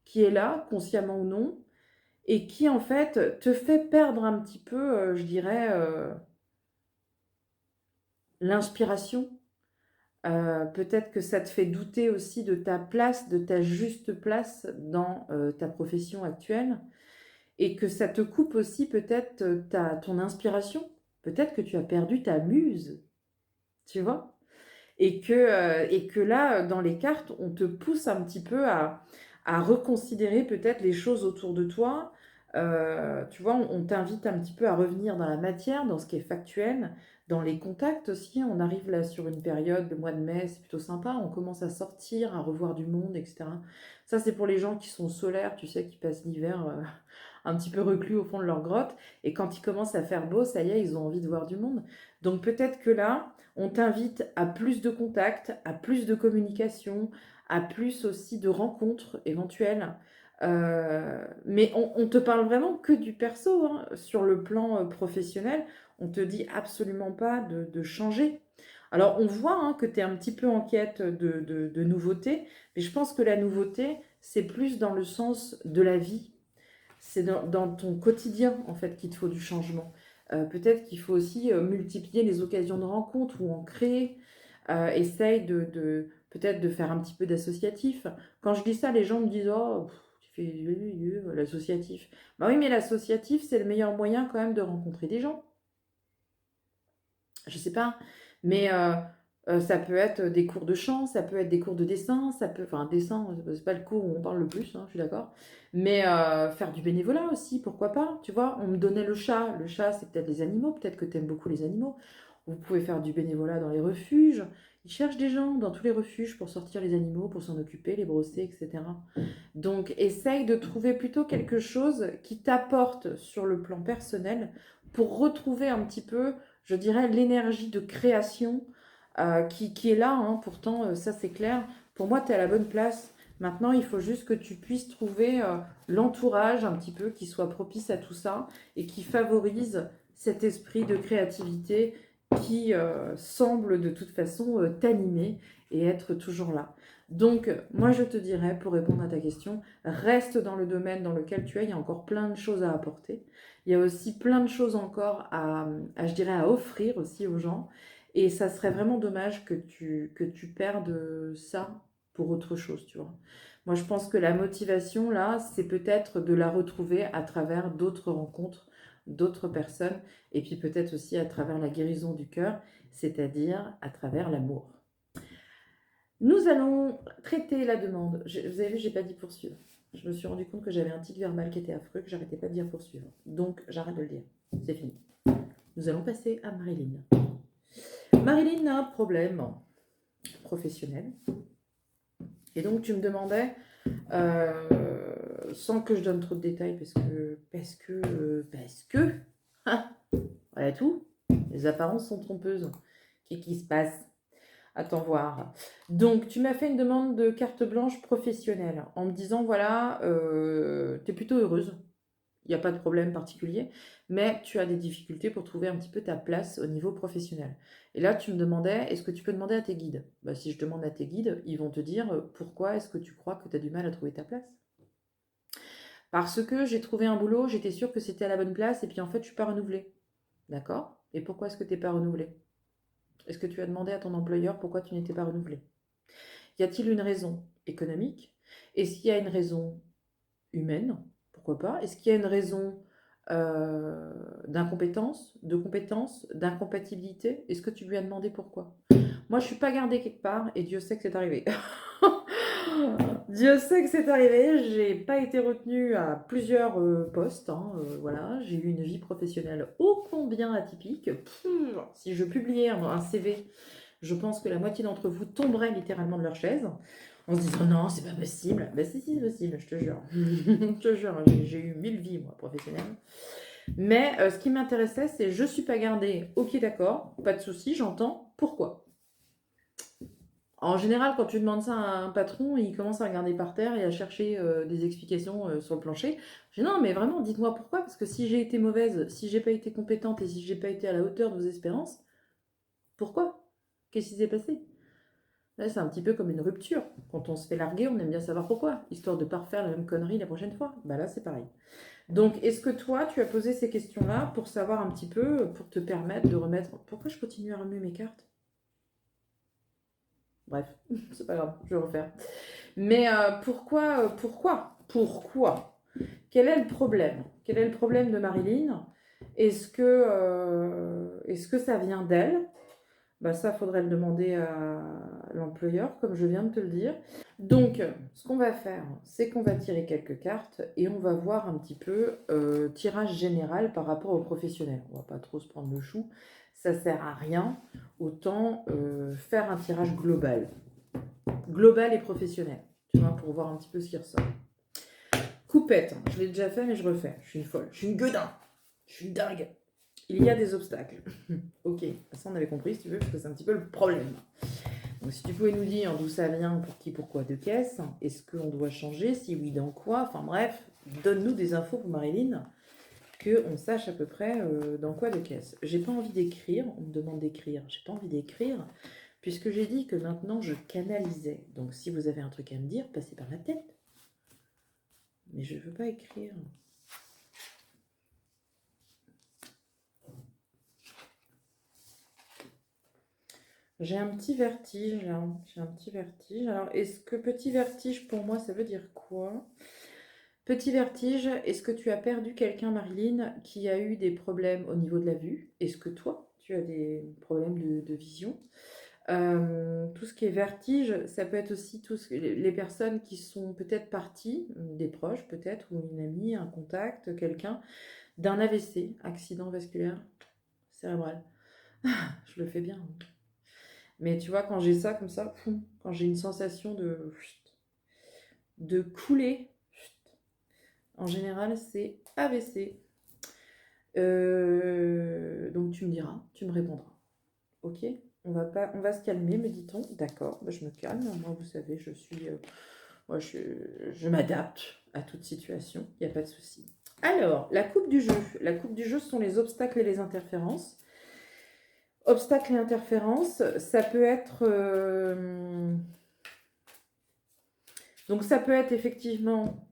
qui est là, consciemment ou non, et qui en fait te fait perdre un petit peu, je dirais, l'inspiration. Peut-être que ça te fait douter aussi de ta place, de ta juste place dans ta profession actuelle, et que ça te coupe aussi peut-être ton inspiration. Peut-être que tu as perdu ta muse, tu vois, et que là, dans les cartes, on te pousse un petit peu à reconsidérer peut-être les choses autour de toi. Tu vois, on t'invite un petit peu à revenir dans la matière, dans ce qui est factuel, dans les contacts aussi. On arrive là sur une période, le mois de mai, c'est plutôt sympa. On commence à sortir, à revoir du monde, etc. Ça, c'est pour les gens qui sont solaires, tu sais, qui passent l'hiver un petit peu reclus au fond de leur grotte. Et quand il commence à faire beau, ça y est, ils ont envie de voir du monde. Donc peut-être que là, on t'invite à plus de contacts, à plus de communication, à plus aussi de rencontres éventuelles. Mais on te parle vraiment que du perso, hein. Sur le plan professionnel, on te dit absolument pas de changer. Alors on voit hein, que tu es un petit peu en quête de nouveautés, mais je pense que la nouveauté, c'est plus dans le sens de la vie. C'est dans ton quotidien, en fait, qu'il te faut du changement. Peut-être qu'il faut aussi multiplier les occasions de rencontre ou en créer. Essaye peut-être de faire un petit peu d'associatif. Quand je dis ça, les gens me disent oh, tu fais l'associatif. Bah oui, mais l'associatif, c'est le meilleur moyen quand même de rencontrer des gens. Je sais pas, mais ça peut être des cours de chant, ça peut être des cours de dessin, ça peut, enfin dessin, c'est pas le cours où on parle le plus, hein, je suis d'accord, mais faire du bénévolat aussi, pourquoi pas, tu vois, on me donnait le chat c'est peut-être les animaux, peut-être que tu aimes beaucoup les animaux, vous pouvez faire du bénévolat dans les refuges, ils cherchent des gens dans tous les refuges pour sortir les animaux, pour s'en occuper, les brosser, etc. Donc essaye de trouver plutôt quelque chose qui t'apporte sur le plan personnel pour retrouver un petit peu, je dirais, l'énergie de création qui est là, hein. Pourtant, ça c'est clair. Pour moi, tu es à la bonne place. Maintenant, il faut juste que tu puisses trouver l'entourage un petit peu qui soit propice à tout ça et qui favorise cet esprit de créativité qui semble de toute façon t'animer et être toujours là. Donc, moi, je te dirais, pour répondre à ta question, reste dans le domaine dans lequel tu es. Il y a encore plein de choses à apporter. Il y a aussi plein de choses encore je dirais, à offrir aussi aux gens. Et ça serait vraiment dommage que tu perdes ça pour autre chose, tu vois. Moi, je pense que la motivation, là, c'est peut-être de la retrouver à travers d'autres rencontres, d'autres personnes, et puis peut-être aussi à travers la guérison du cœur, c'est-à-dire à travers l'amour. Nous allons traiter la demande. Vous avez vu, j'ai pas dit poursuivre. Je me suis rendu compte que j'avais un tic verbal qui était affreux, que j'arrêtais pas de dire poursuivre. Donc, j'arrête de le dire. C'est fini. Nous allons passer à Marilyn. Marilyn a un problème professionnel. Et donc, tu me demandais, sans que je donne trop de détails, parce que, ah, voilà tout. Les apparences sont trompeuses. Qu'est-ce qui se passe? Attends voir. Donc, tu m'as fait une demande de carte blanche professionnelle en me disant, voilà, tu es plutôt heureuse. Il n'y a pas de problème particulier, mais tu as des difficultés pour trouver un petit peu ta place au niveau professionnel. Et là, tu me demandais, est-ce que tu peux demander à tes guides? Bah, si je demande à tes guides, ils vont te dire, pourquoi est-ce que tu crois que tu as du mal à trouver ta place? Parce que j'ai trouvé un boulot, j'étais sûre que c'était à la bonne place, et puis en fait, je ne suis pas renouvelée. D'accord? Et pourquoi est-ce que tu n'es pas renouvelée? Est-ce que tu as demandé à ton employeur pourquoi tu n'étais pas renouvelée? Y a-t-il une raison économique? Est-ce qu'il y a une raison humaine? Pourquoi pas? Est-ce qu'il y a une raison d'incompétence, de compétence, d'incompatibilité? Est-ce que tu lui as demandé pourquoi? Moi, je ne suis pas gardée quelque part et Dieu sait que c'est arrivé. Dieu sait que c'est arrivé. J'ai pas été retenue à plusieurs postes. Hein, voilà, j'ai eu une vie professionnelle ô combien atypique. Si je publiais un CV, je pense que la moitié d'entre vous tomberait littéralement de leur chaise en se disant non, c'est pas possible. Bah si, c'est possible, je te jure. Je te jure, j'ai eu 1000 vies, moi, professionnelles. Mais ce qui m'intéressait, c'est je suis pas gardée, ok d'accord, pas de souci, j'entends, pourquoi? En général, quand tu demandes ça à un patron, il commence à regarder par terre et à chercher des explications sur le plancher. Je dis non, mais vraiment, dites-moi pourquoi, parce que si j'ai été mauvaise, si j'ai pas été compétente et si j'ai pas été à la hauteur de vos espérances, pourquoi? Qu'est-ce qui s'est passé? Là, c'est un petit peu comme une rupture. Quand on se fait larguer, on aime bien savoir pourquoi, histoire de ne pas refaire la même connerie la prochaine fois. Bah là, c'est pareil. Donc, est-ce que toi, tu as posé ces questions-là pour savoir un petit peu, pour te permettre de remettre... Pourquoi je continue à remuer mes cartes? Bref, c'est pas grave, je vais refaire. Mais pourquoi? Quel est le problème? Quel est le problème de Marilyn? Est-ce que ça vient d'elle? Bah ça, faudrait le demander à l'employeur, comme je viens de te le dire. Donc, ce qu'on va faire, c'est qu'on va tirer quelques cartes et on va voir un petit peu tirage général par rapport aux professionnels. On va pas trop se prendre le chou, ça sert à rien. Autant faire un tirage global et professionnel, tu vois, pour voir un petit peu ce qui ressort. Coupette, je l'ai déjà fait, mais je refais. Je suis une folle, je suis une gueudin, je suis une dingue. Il y a des obstacles. Ok, ça on avait compris si tu veux, parce que c'est un petit peu le problème. Donc si tu pouvais nous dire d'où ça vient, pour qui, pourquoi, de caisse, est-ce qu'on doit changer, si oui, dans quoi, enfin bref, donne-nous des infos pour Marilyn, qu'on sache à peu près dans quoi de caisse. J'ai pas envie d'écrire, on me demande d'écrire, j'ai pas envie d'écrire, puisque j'ai dit que maintenant je canalisais. Donc si vous avez un truc à me dire, passez par la tête. Mais je veux pas écrire. J'ai un petit vertige là. J'ai un petit vertige. Alors, est-ce que petit vertige pour moi, ça veut dire quoi? Petit vertige, est-ce que tu as perdu quelqu'un, Marilyn, qui a eu des problèmes au niveau de la vue? Est-ce que toi, tu as des problèmes de vision? Tout ce qui est vertige, ça peut être aussi les personnes qui sont peut-être parties, des proches peut-être, ou une amie, un contact, quelqu'un, d'un AVC, accident vasculaire cérébral. Je le fais bien. Mais tu vois, quand j'ai ça comme ça, quand j'ai une sensation de couler, en général, c'est AVC. Donc tu me diras, tu me répondras. Ok? On va se calmer, me dit-on. D'accord, bah, je me calme. Moi, vous savez, moi, je m'adapte à toute situation. Il n'y a pas de souci. Alors, la coupe du jeu. La coupe du jeu sont les obstacles et les interférences. Obstacles et interférences, ça peut être... Donc ça peut être effectivement...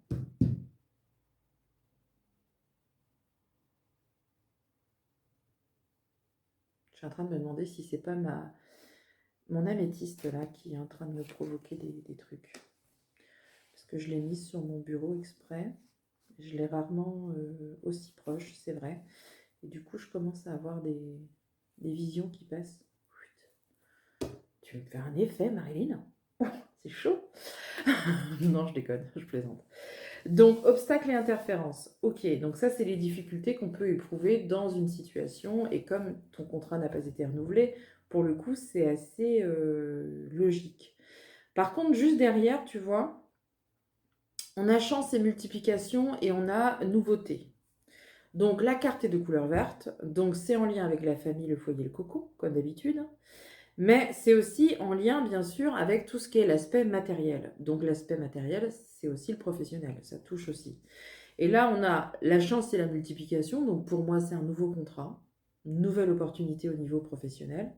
Je suis en train de me demander si c'est pas mon améthyste là qui est en train de me provoquer des trucs. Parce que je l'ai mise sur mon bureau exprès. Je l'ai rarement aussi proche, c'est vrai. Et du coup, je commence à avoir des visions qui passent. Tu veux me faire un effet, Marilyn? C'est chaud. Non, je déconne, je plaisante. Donc, obstacles et interférences. Ok, donc ça, c'est les difficultés qu'on peut éprouver dans une situation. Et comme ton contrat n'a pas été renouvelé, pour le coup, c'est assez logique. Par contre, juste derrière, tu vois, on a chance et multiplication et on a nouveauté. Donc, la carte est de couleur verte. Donc, c'est en lien avec la famille, le foyer, le coco, comme d'habitude. Mais c'est aussi en lien, bien sûr, avec tout ce qui est l'aspect matériel. Donc l'aspect matériel, c'est aussi le professionnel, ça touche aussi. Et là, on a la chance et la multiplication. Donc pour moi, c'est un nouveau contrat, une nouvelle opportunité au niveau professionnel.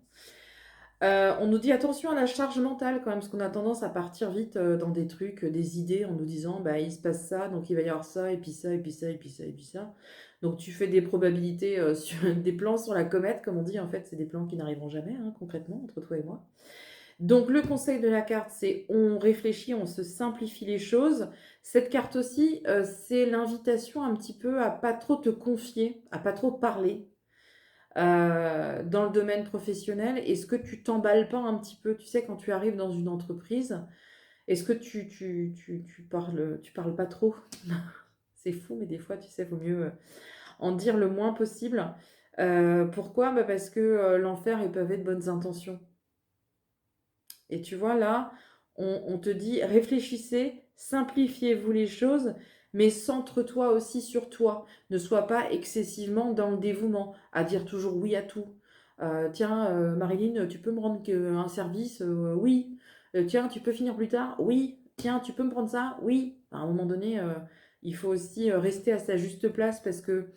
On nous dit attention à la charge mentale quand même, parce qu'on a tendance à partir vite dans des trucs, des idées, en nous disant, bah, il se passe ça, donc il va y avoir ça, et puis ça, et puis ça, et puis ça, et puis ça. Donc tu fais des probabilités sur des plans sur la comète, comme on dit, en fait, c'est des plans qui n'arriveront jamais, hein, concrètement, entre toi et moi. Donc le conseil de la carte, c'est on réfléchit, on se simplifie les choses. Cette carte aussi, c'est l'invitation un petit peu à pas trop te confier, à pas trop parler dans le domaine professionnel. Est-ce que tu t'emballes pas un petit peu? Tu sais, quand tu arrives dans une entreprise, est-ce que tu parles pas trop? C'est fou, mais des fois, tu sais, il vaut mieux en dire le moins possible. Pourquoi? Bah parce que l'enfer est pavé de bonnes intentions. Et tu vois, là, on te dit, réfléchissez, simplifiez-vous les choses, mais centre-toi aussi sur toi. Ne sois pas excessivement dans le dévouement, à dire toujours oui à tout. Tiens, Marilyn, tu peux me rendre un service? Oui. Tiens, tu peux finir plus tard? Oui. Tiens, tu peux me prendre ça? Oui. À un moment donné, il faut aussi rester à sa juste place parce que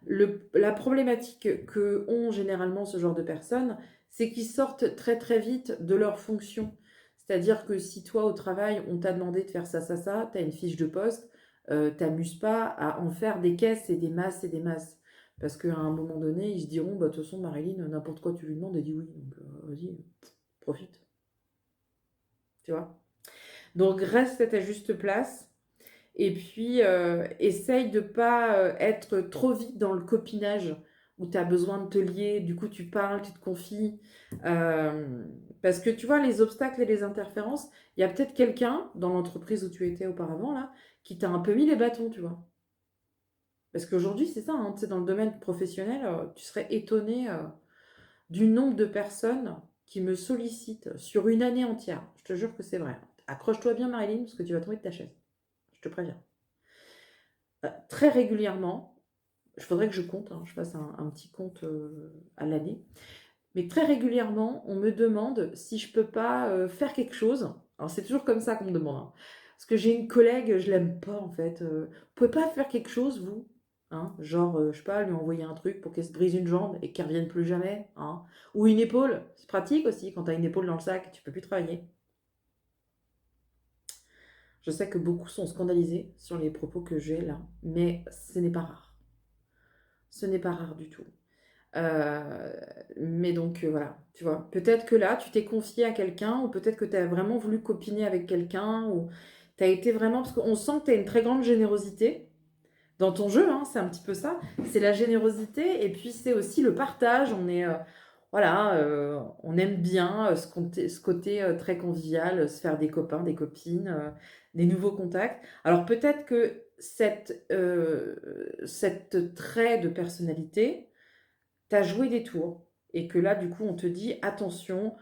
la problématique que ont généralement ce genre de personnes, c'est qu'ils sortent très très vite de leur fonction. C'est-à-dire que si toi au travail, on t'a demandé de faire ça, tu as une fiche de poste, t'amuses pas à en faire des caisses et des masses et des masses. Parce qu'à un moment donné, ils se diront, bah, de toute façon, Marilyn, n'importe quoi tu lui demandes, elle dit oui. Donc vas-y, profite. Tu vois? Donc reste à ta juste place. Et puis, essaye de pas être trop vite dans le copinage où tu as besoin de te lier, du coup tu parles, tu te confies. Euh, Parce que tu vois, les obstacles et les interférences, il y a peut-être quelqu'un dans l'entreprise où tu étais auparavant, là, qui t'a un peu mis les bâtons, tu vois. Parce qu'aujourd'hui, c'est ça, hein, tu sais, dans le domaine professionnel, tu serais étonné du nombre de personnes qui me sollicitent sur une année entière. Je te jure que c'est vrai. Accroche-toi bien, Marilyn, parce que tu vas tomber de ta chaise. Je te préviens. Très régulièrement, il faudrait que je compte, hein, je fasse un petit compte à l'année, mais très régulièrement, on me demande si je peux pas faire quelque chose. Alors c'est toujours comme ça qu'on me demande, hein. Parce que j'ai une collègue, je l'aime pas en fait. Vous pouvez pas faire quelque chose, vous? Hein, genre, je sais pas, lui envoyer un truc pour qu'elle se brise une jambe et qu'elle revienne plus jamais, hein. Ou une épaule, c'est pratique aussi, quand tu as une épaule dans le sac, tu peux plus travailler. Je sais que beaucoup sont scandalisés sur les propos que j'ai là, mais ce n'est pas rare. Ce n'est pas rare du tout. Mais donc voilà, tu vois. Peut-être que là, tu t'es confié à quelqu'un, ou peut-être que tu as vraiment voulu copiner avec quelqu'un, ou tu as été vraiment. Parce qu'on sent que tu as une très grande générosité dans ton jeu, hein, c'est un petit peu ça. C'est la générosité, et puis c'est aussi le partage. On est. Voilà, on aime bien ce côté très convivial, se faire des copains, des copines, des nouveaux contacts. Alors peut-être que cette trait de personnalité, tu as joué des tours et que là, du coup, on te dit attention,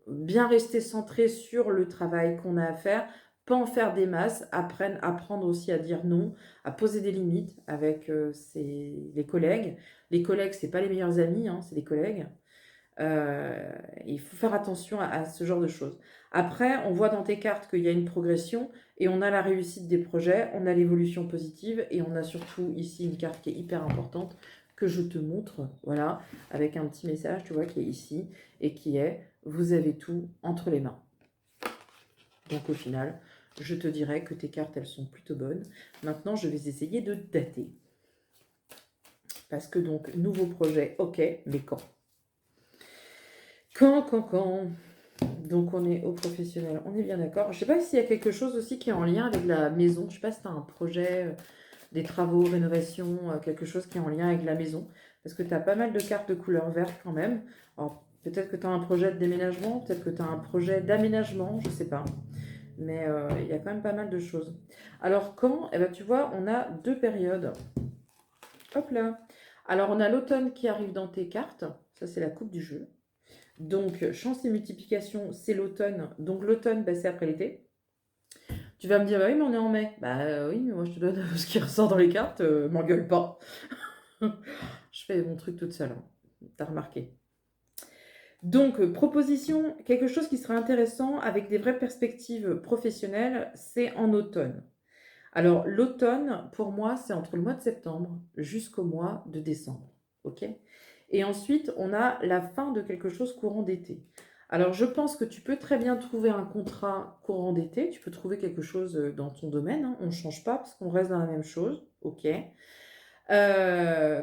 bien rester centré sur le travail qu'on a à faire, pas en faire des masses, apprendre aussi à dire non, à poser des limites avec les collègues. Les collègues, c'est pas les meilleurs amis, hein, c'est les collègues. Il faut faire attention à ce genre de choses. Après, on voit dans tes cartes qu'il y a une progression et on a la réussite des projets, on a l'évolution positive et on a surtout ici une carte qui est hyper importante que je te montre, voilà, avec un petit message, tu vois, qui est ici et qui est vous avez tout entre les mains. Donc au final, je te dirais que tes cartes, elles sont plutôt bonnes. Maintenant, je vais essayer de dater. Parce que donc, nouveau projet, ok, mais quand? Quand? Donc on est au professionnel, on est bien d'accord. Je sais pas s'il y a quelque chose aussi qui est en lien avec la maison. Je sais pas si tu as un projet, des travaux, rénovation, quelque chose qui est en lien avec la maison. Parce que tu as pas mal de cartes de couleur verte quand même. Alors peut-être que tu as un projet de déménagement, peut-être que tu as un projet d'aménagement, je sais pas. Mais il y a quand même pas mal de choses. Alors quand? Eh ben, tu vois, on a deux périodes. Hop là. Alors on a l'automne qui arrive dans tes cartes. Ça, c'est la coupe du jeu. Donc, chance et multiplication, c'est l'automne. Donc l'automne, bah, c'est après l'été. Tu vas me dire, bah oui, mais on est en mai. Bah oui, mais moi je te donne ce qui ressort dans les cartes, m'engueule pas. Je fais mon truc toute seule, hein. T'as remarqué. Donc, proposition, quelque chose qui serait intéressant avec des vraies perspectives professionnelles, c'est en automne. Alors, l'automne, pour moi, c'est entre le mois de septembre jusqu'au mois de décembre. OK? Et ensuite, on a la fin de quelque chose courant d'été. Alors, je pense que tu peux très bien trouver un contrat courant d'été. Tu peux trouver quelque chose dans ton domaine, hein. On ne change pas parce qu'on reste dans la même chose. OK?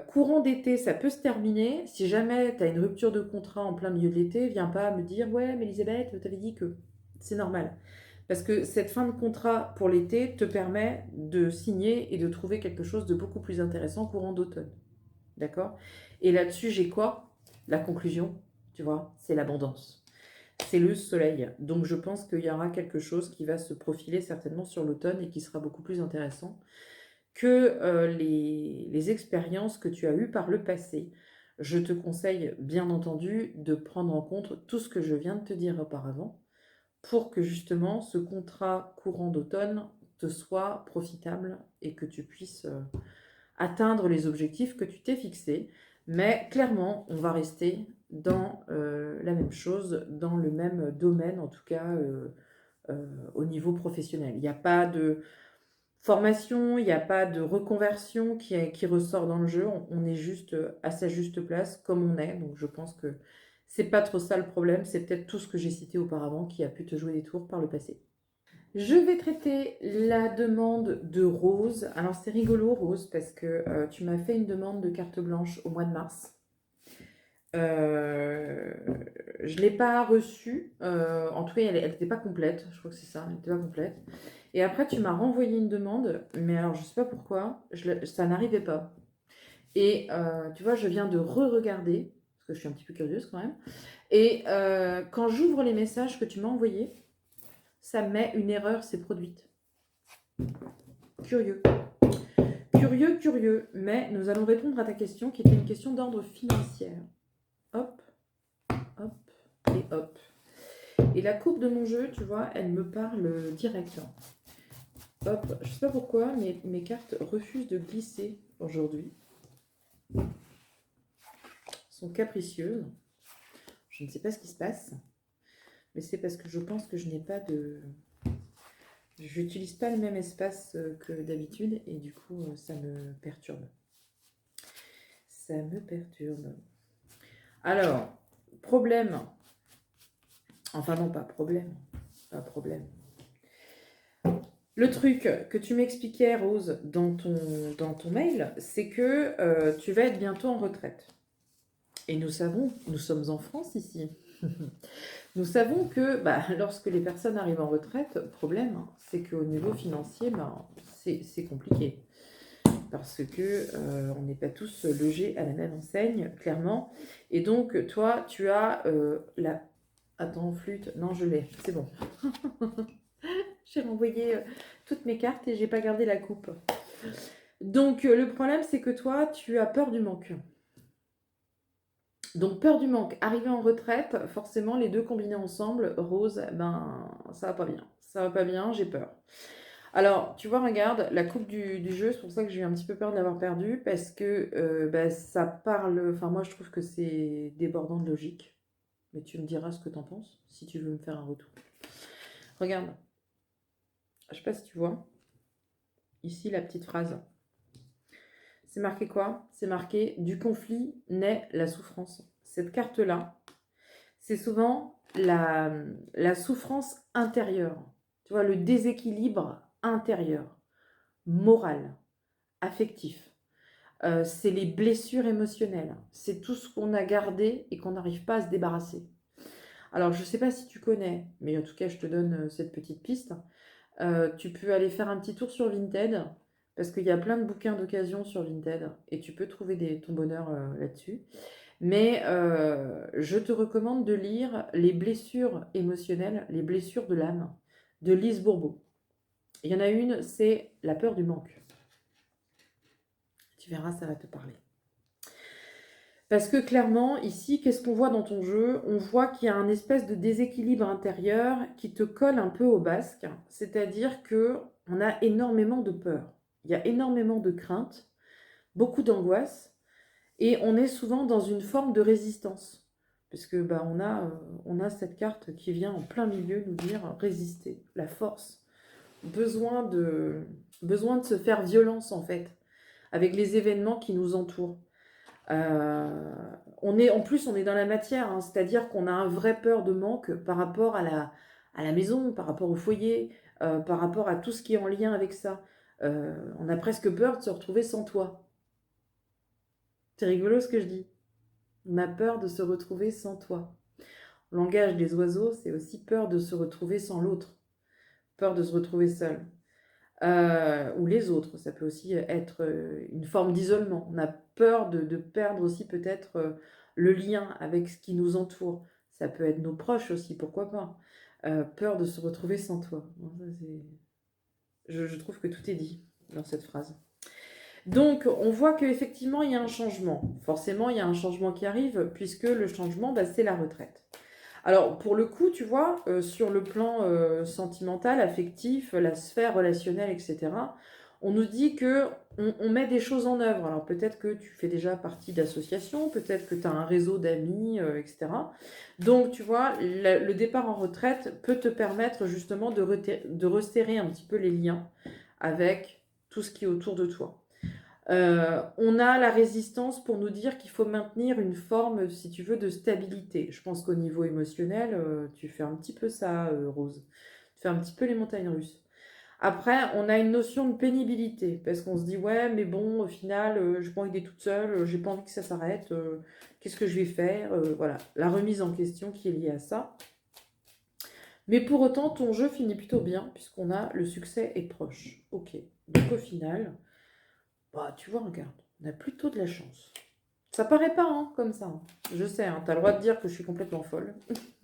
Courant d'été, ça peut se terminer. Si jamais tu as une rupture de contrat en plein milieu de l'été, viens pas me dire ouais, mais Elisabeth, t'avais dit que c'est normal. Parce que cette fin de contrat pour l'été te permet de signer et de trouver quelque chose de beaucoup plus intéressant courant d'automne. D'accord? Et là-dessus, j'ai quoi? La conclusion, tu vois, c'est l'abondance. C'est le soleil. Donc je pense qu'il y aura quelque chose qui va se profiler certainement sur l'automne et qui sera beaucoup plus intéressant que les expériences que tu as eues par le passé. Je te conseille bien entendu de prendre en compte tout ce que je viens de te dire auparavant pour que justement ce contrat courant d'automne te soit profitable et que tu puisses atteindre les objectifs que tu t'es fixés. Mais clairement, on va rester dans la même chose, dans le même domaine, en tout cas au niveau professionnel. Il n'y a pas de formation, il n'y a pas de reconversion qui ressort dans le jeu. On est juste à sa juste place comme on est. Donc je pense que c'est pas trop ça le problème. C'est peut-être tout ce que j'ai cité auparavant qui a pu te jouer des tours par le passé. Je vais traiter la demande de Rose. Alors c'est rigolo Rose parce que tu m'as fait une demande de carte blanche au mois de mars. Je ne l'ai pas reçue. En tout cas, elle n'était pas complète. Je crois que c'est ça, elle n'était pas complète. Et après, tu m'as renvoyé une demande, mais alors je ne sais pas pourquoi, ça n'arrivait pas. Et tu vois, je viens de re-regarder, parce que je suis un petit peu curieuse quand même. Et quand j'ouvre les messages que tu m'as envoyés, ça met une erreur s'est produite. Curieux. Curieux, curieux. Mais nous allons répondre à ta question qui était une question d'ordre financier. Hop, hop et hop. Et la courbe de mon jeu, tu vois, elle me parle direct. Hop, je sais pas pourquoi, mais mes cartes refusent de glisser aujourd'hui. Elles sont capricieuses. Je ne sais pas ce qui se passe, mais c'est parce que je pense que je n'ai pas de... Je n'utilise pas le même espace que d'habitude et du coup, ça me perturbe. Ça me perturbe. Alors, problème. Enfin non, pas problème. Pas problème. Le truc que tu m'expliquais, Rose, dans ton mail, c'est que tu vas être bientôt en retraite. Et nous savons, nous sommes en France ici. Nous savons que lorsque les personnes arrivent en retraite, problème, c'est qu'au niveau financier, c'est compliqué. Parce que on n'est pas tous logés à la même enseigne, clairement. Et donc, toi, tu as la... Attends, flûte. Non, je l'ai. C'est bon. J'ai renvoyé toutes mes cartes et j'ai pas gardé la coupe. Donc, le problème, c'est que toi, tu as peur du manque. Donc, peur du manque, arriver en retraite, forcément, les deux combinés ensemble, Rose, ça va pas bien. Ça va pas bien, j'ai peur. Alors, tu vois, regarde, la coupe du jeu, c'est pour ça que j'ai eu un petit peu peur de l'avoir perdue, parce que ça parle... Enfin, moi, je trouve que c'est débordant de logique. Mais tu me diras ce que t'en penses, si tu veux me faire un retour. Regarde. Je sais pas si tu vois. Ici, la petite phrase. C'est marqué quoi? C'est marqué « Du conflit naît la souffrance ». Cette carte-là, c'est souvent la souffrance intérieure. Tu vois, le déséquilibre intérieur, moral, affectif. C'est les blessures émotionnelles. C'est tout ce qu'on a gardé et qu'on n'arrive pas à se débarrasser. Alors, je ne sais pas si tu connais, mais en tout cas, je te donne cette petite piste. Tu peux aller faire un petit tour sur Vinted, parce qu'il y a plein de bouquins d'occasion sur Vinted, et tu peux trouver ton bonheur là-dessus. Mais je te recommande de lire les blessures émotionnelles, les blessures de l'âme de Lise Bourbeau. Il y en a une, c'est la peur du manque. Tu verras, ça va te parler. Parce que clairement, ici, qu'est-ce qu'on voit dans ton jeu? On voit qu'il y a un espèce de déséquilibre intérieur qui te colle un peu au basque. C'est-à-dire que on a énormément de peur. Il y a énormément de crainte, beaucoup d'angoisse, et on est souvent dans une forme de résistance. Parce que bah, on a cette carte qui vient en plein milieu nous dire résister, la force, besoin de se faire violence en fait, avec les événements qui nous entourent. En plus, on est dans la matière, hein, c'est-à-dire qu'on a un vrai peur de manque par rapport à la maison, par rapport au foyer, par rapport à tout ce qui est en lien avec ça. On a presque peur de se retrouver sans toi. C'est rigolo ce que je dis. On a peur de se retrouver sans toi. Le langage des oiseaux, c'est aussi peur de se retrouver sans l'autre, peur de se retrouver seul. Ou les autres, ça peut aussi être une forme d'isolement. On a peur de perdre aussi peut-être le lien avec ce qui nous entoure. Ça peut être nos proches aussi, pourquoi pas. Peur de se retrouver sans toi. Bon, ça, je trouve que tout est dit dans cette phrase. Donc, on voit qu'effectivement, il y a un changement. Forcément, il y a un changement qui arrive, puisque le changement, bah, c'est la retraite. Alors, pour le coup, tu vois, sur le plan sentimental, affectif, la sphère relationnelle, etc., on nous dit que on met des choses en œuvre. Alors, peut-être que tu fais déjà partie d'associations, peut-être que tu as un réseau d'amis, etc. Donc, tu vois, le départ en retraite peut te permettre justement de resserrer un petit peu les liens avec tout ce qui est autour de toi. On a la résistance pour nous dire qu'il faut maintenir une forme, si tu veux, de stabilité. Je pense qu'au niveau émotionnel, tu fais un petit peu ça, Rose. Tu fais un petit peu les montagnes russes. Après, on a une notion de pénibilité, parce qu'on se dit, ouais, mais bon, au final, j'ai pas envie d'être toute seule, j'ai pas envie que ça s'arrête, qu'est-ce que je vais faire? Voilà, la remise en question qui est liée à ça. Mais pour autant, ton jeu finit plutôt bien, puisqu'on a le succès est proche. Ok, donc au final... Bah, tu vois, regarde, on a plutôt de la chance. Ça paraît pas, hein, comme ça, hein. Je sais, hein, t'as le droit de dire que je suis complètement folle.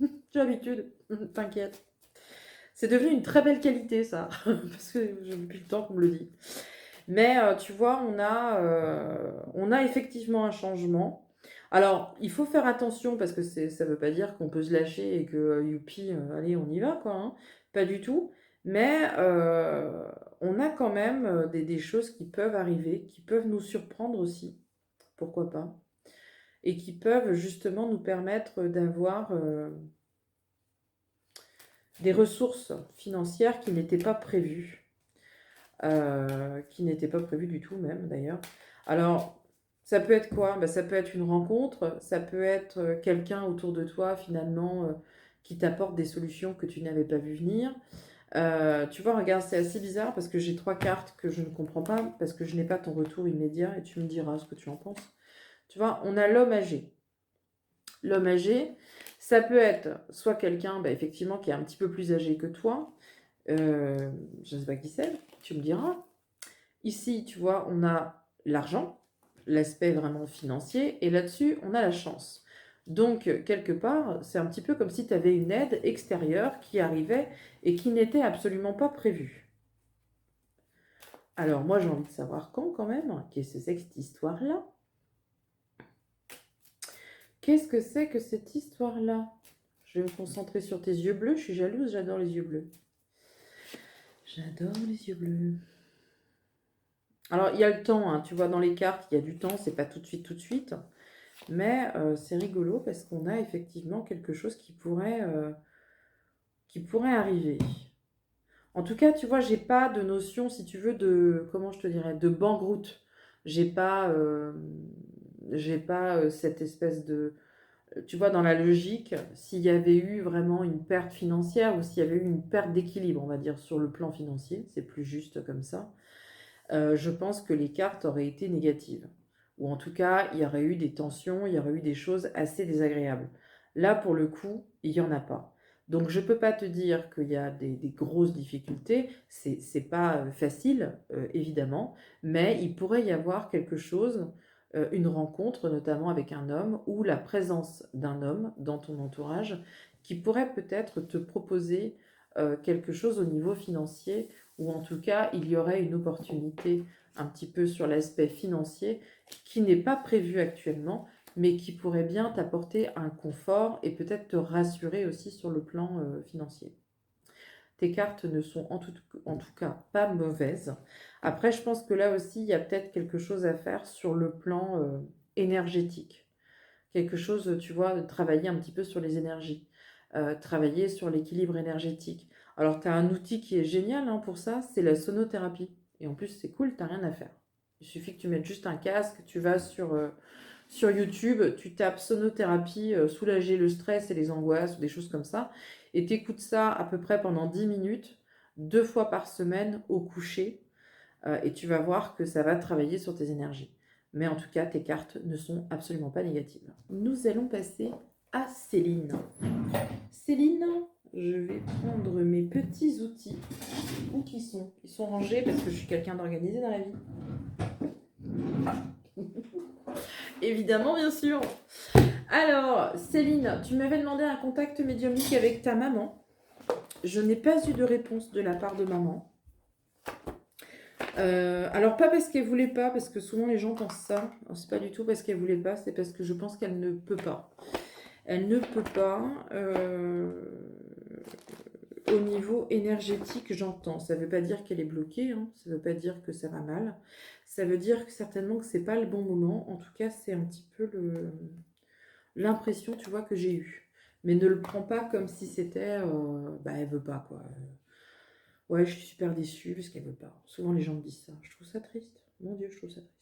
J'ai l'habitude, t'inquiète. C'est devenu une très belle qualité, ça, parce que depuis le temps qu'on me le dit. Mais tu vois, on a effectivement un changement. Alors, il faut faire attention parce que ça veut pas dire qu'on peut se lâcher et que youpi, allez, on y va, quoi, hein. Pas du tout. Mais on a quand même des choses qui peuvent arriver, qui peuvent nous surprendre aussi, pourquoi pas, et qui peuvent justement nous permettre d'avoir des ressources financières qui n'étaient pas prévues. Qui n'étaient pas prévues du tout même d'ailleurs. Alors, ça peut être quoi? Bah, ça peut être une rencontre, ça peut être quelqu'un autour de toi finalement qui t'apporte des solutions que tu n'avais pas vu venir. Tu vois, regarde, c'est assez bizarre parce que j'ai 3 cartes que je ne comprends pas, parce que je n'ai pas ton retour immédiat et tu me diras ce que tu en penses. Tu vois, on a l'homme âgé. L'homme âgé, ça peut être soit quelqu'un, bah, effectivement, qui est un petit peu plus âgé que toi. Je ne sais pas qui c'est, tu me diras. Ici, tu vois, on a l'argent, l'aspect vraiment financier, et là-dessus, on a la chance. Donc, quelque part, c'est un petit peu comme si tu avais une aide extérieure qui arrivait et qui n'était absolument pas prévue. Alors, moi, j'ai envie de savoir quand même, qu'est-ce que c'est que cette histoire-là? Qu'est-ce que c'est que cette histoire-là? Je vais me concentrer sur tes yeux bleus, je suis jalouse, j'adore les yeux bleus. J'adore les yeux bleus. Alors, il y a le temps, hein, tu vois, dans les cartes, il y a du temps, c'est pas tout de suite. Mais c'est rigolo parce qu'on a effectivement quelque chose qui pourrait arriver. En tout cas, tu vois, j'ai pas de notion, si tu veux, de, comment je te dirais, de banqueroute. J'ai pas, euh, j'ai pas cette espèce de, tu vois, dans la logique, s'il y avait eu vraiment une perte financière ou s'il y avait eu une perte d'équilibre, on va dire, sur le plan financier, c'est plus juste comme ça, je pense que les cartes auraient été négatives. Ou en tout cas, il y aurait eu des tensions, il y aurait eu des choses assez désagréables. Là, pour le coup, il n'y en a pas. Donc, je ne peux pas te dire qu'il y a des grosses difficultés. C'est pas facile, évidemment, mais il pourrait y avoir quelque chose, une rencontre, notamment avec un homme, ou la présence d'un homme dans ton entourage, qui pourrait peut-être te proposer quelque chose au niveau financier, ou en tout cas, il y aurait une opportunité un petit peu sur l'aspect financier qui n'est pas prévu actuellement, mais qui pourrait bien t'apporter un confort et peut-être te rassurer aussi sur le plan financier. Tes cartes ne sont en tout cas pas mauvaises. Après, je pense que là aussi, il y a peut-être quelque chose à faire sur le plan énergétique. Quelque chose, tu vois, de travailler un petit peu sur les énergies, travailler sur l'équilibre énergétique. Alors, tu as un outil qui est génial hein, pour ça, c'est la sonothérapie. Et en plus, c'est cool, tu n'as rien à faire. Il suffit que tu mettes juste un casque, tu vas sur YouTube, tu tapes sonothérapie, soulager le stress et les angoisses, ou des choses comme ça, et tu écoutes ça à peu près pendant 10 minutes, 2 fois par semaine au coucher, et tu vas voir que ça va travailler sur tes énergies. Mais en tout cas, tes cartes ne sont absolument pas négatives. Nous allons passer à Céline. Céline, je vais prendre mes petits outils. Où qu'ils sont? Ils sont rangés parce que je suis quelqu'un d'organisé dans la vie. Évidemment, bien sûr. Alors, Céline, tu m'avais demandé un contact médiumnique avec ta maman. Je n'ai pas eu de réponse de la part de maman. Alors pas parce qu'elle voulait pas, parce que souvent les gens pensent ça. C'est pas du tout parce qu'elle voulait pas, c'est parce que je pense qu'elle ne peut pas. Elle ne peut pas. Au niveau énergétique, j'entends. Ça veut pas dire qu'elle est bloquée, hein. Ça veut pas dire que ça va mal. Ça veut dire que certainement que c'est pas le bon moment. En tout cas, c'est un petit peu l'impression, tu vois, que j'ai eue. Mais ne le prends pas comme si c'était, bah elle veut pas quoi. Ouais, je suis super déçue parce qu'elle veut pas. Souvent les gens me disent ça. Je trouve ça triste. Mon Dieu, je trouve ça triste.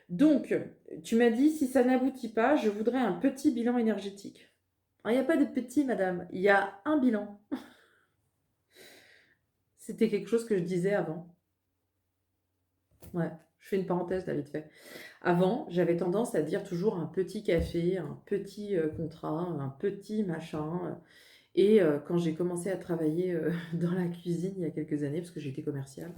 Donc, tu m'as dit, si ça n'aboutit pas, je voudrais un petit bilan énergétique. Il n'y a pas de petit, madame. Il y a un bilan. C'était quelque chose que je disais avant. Ouais, je fais une parenthèse là vite fait. Avant, j'avais tendance à dire toujours un petit café, un petit contrat, un petit machin. Et quand j'ai commencé à travailler dans la cuisine il y a quelques années, parce que j'étais commerciale,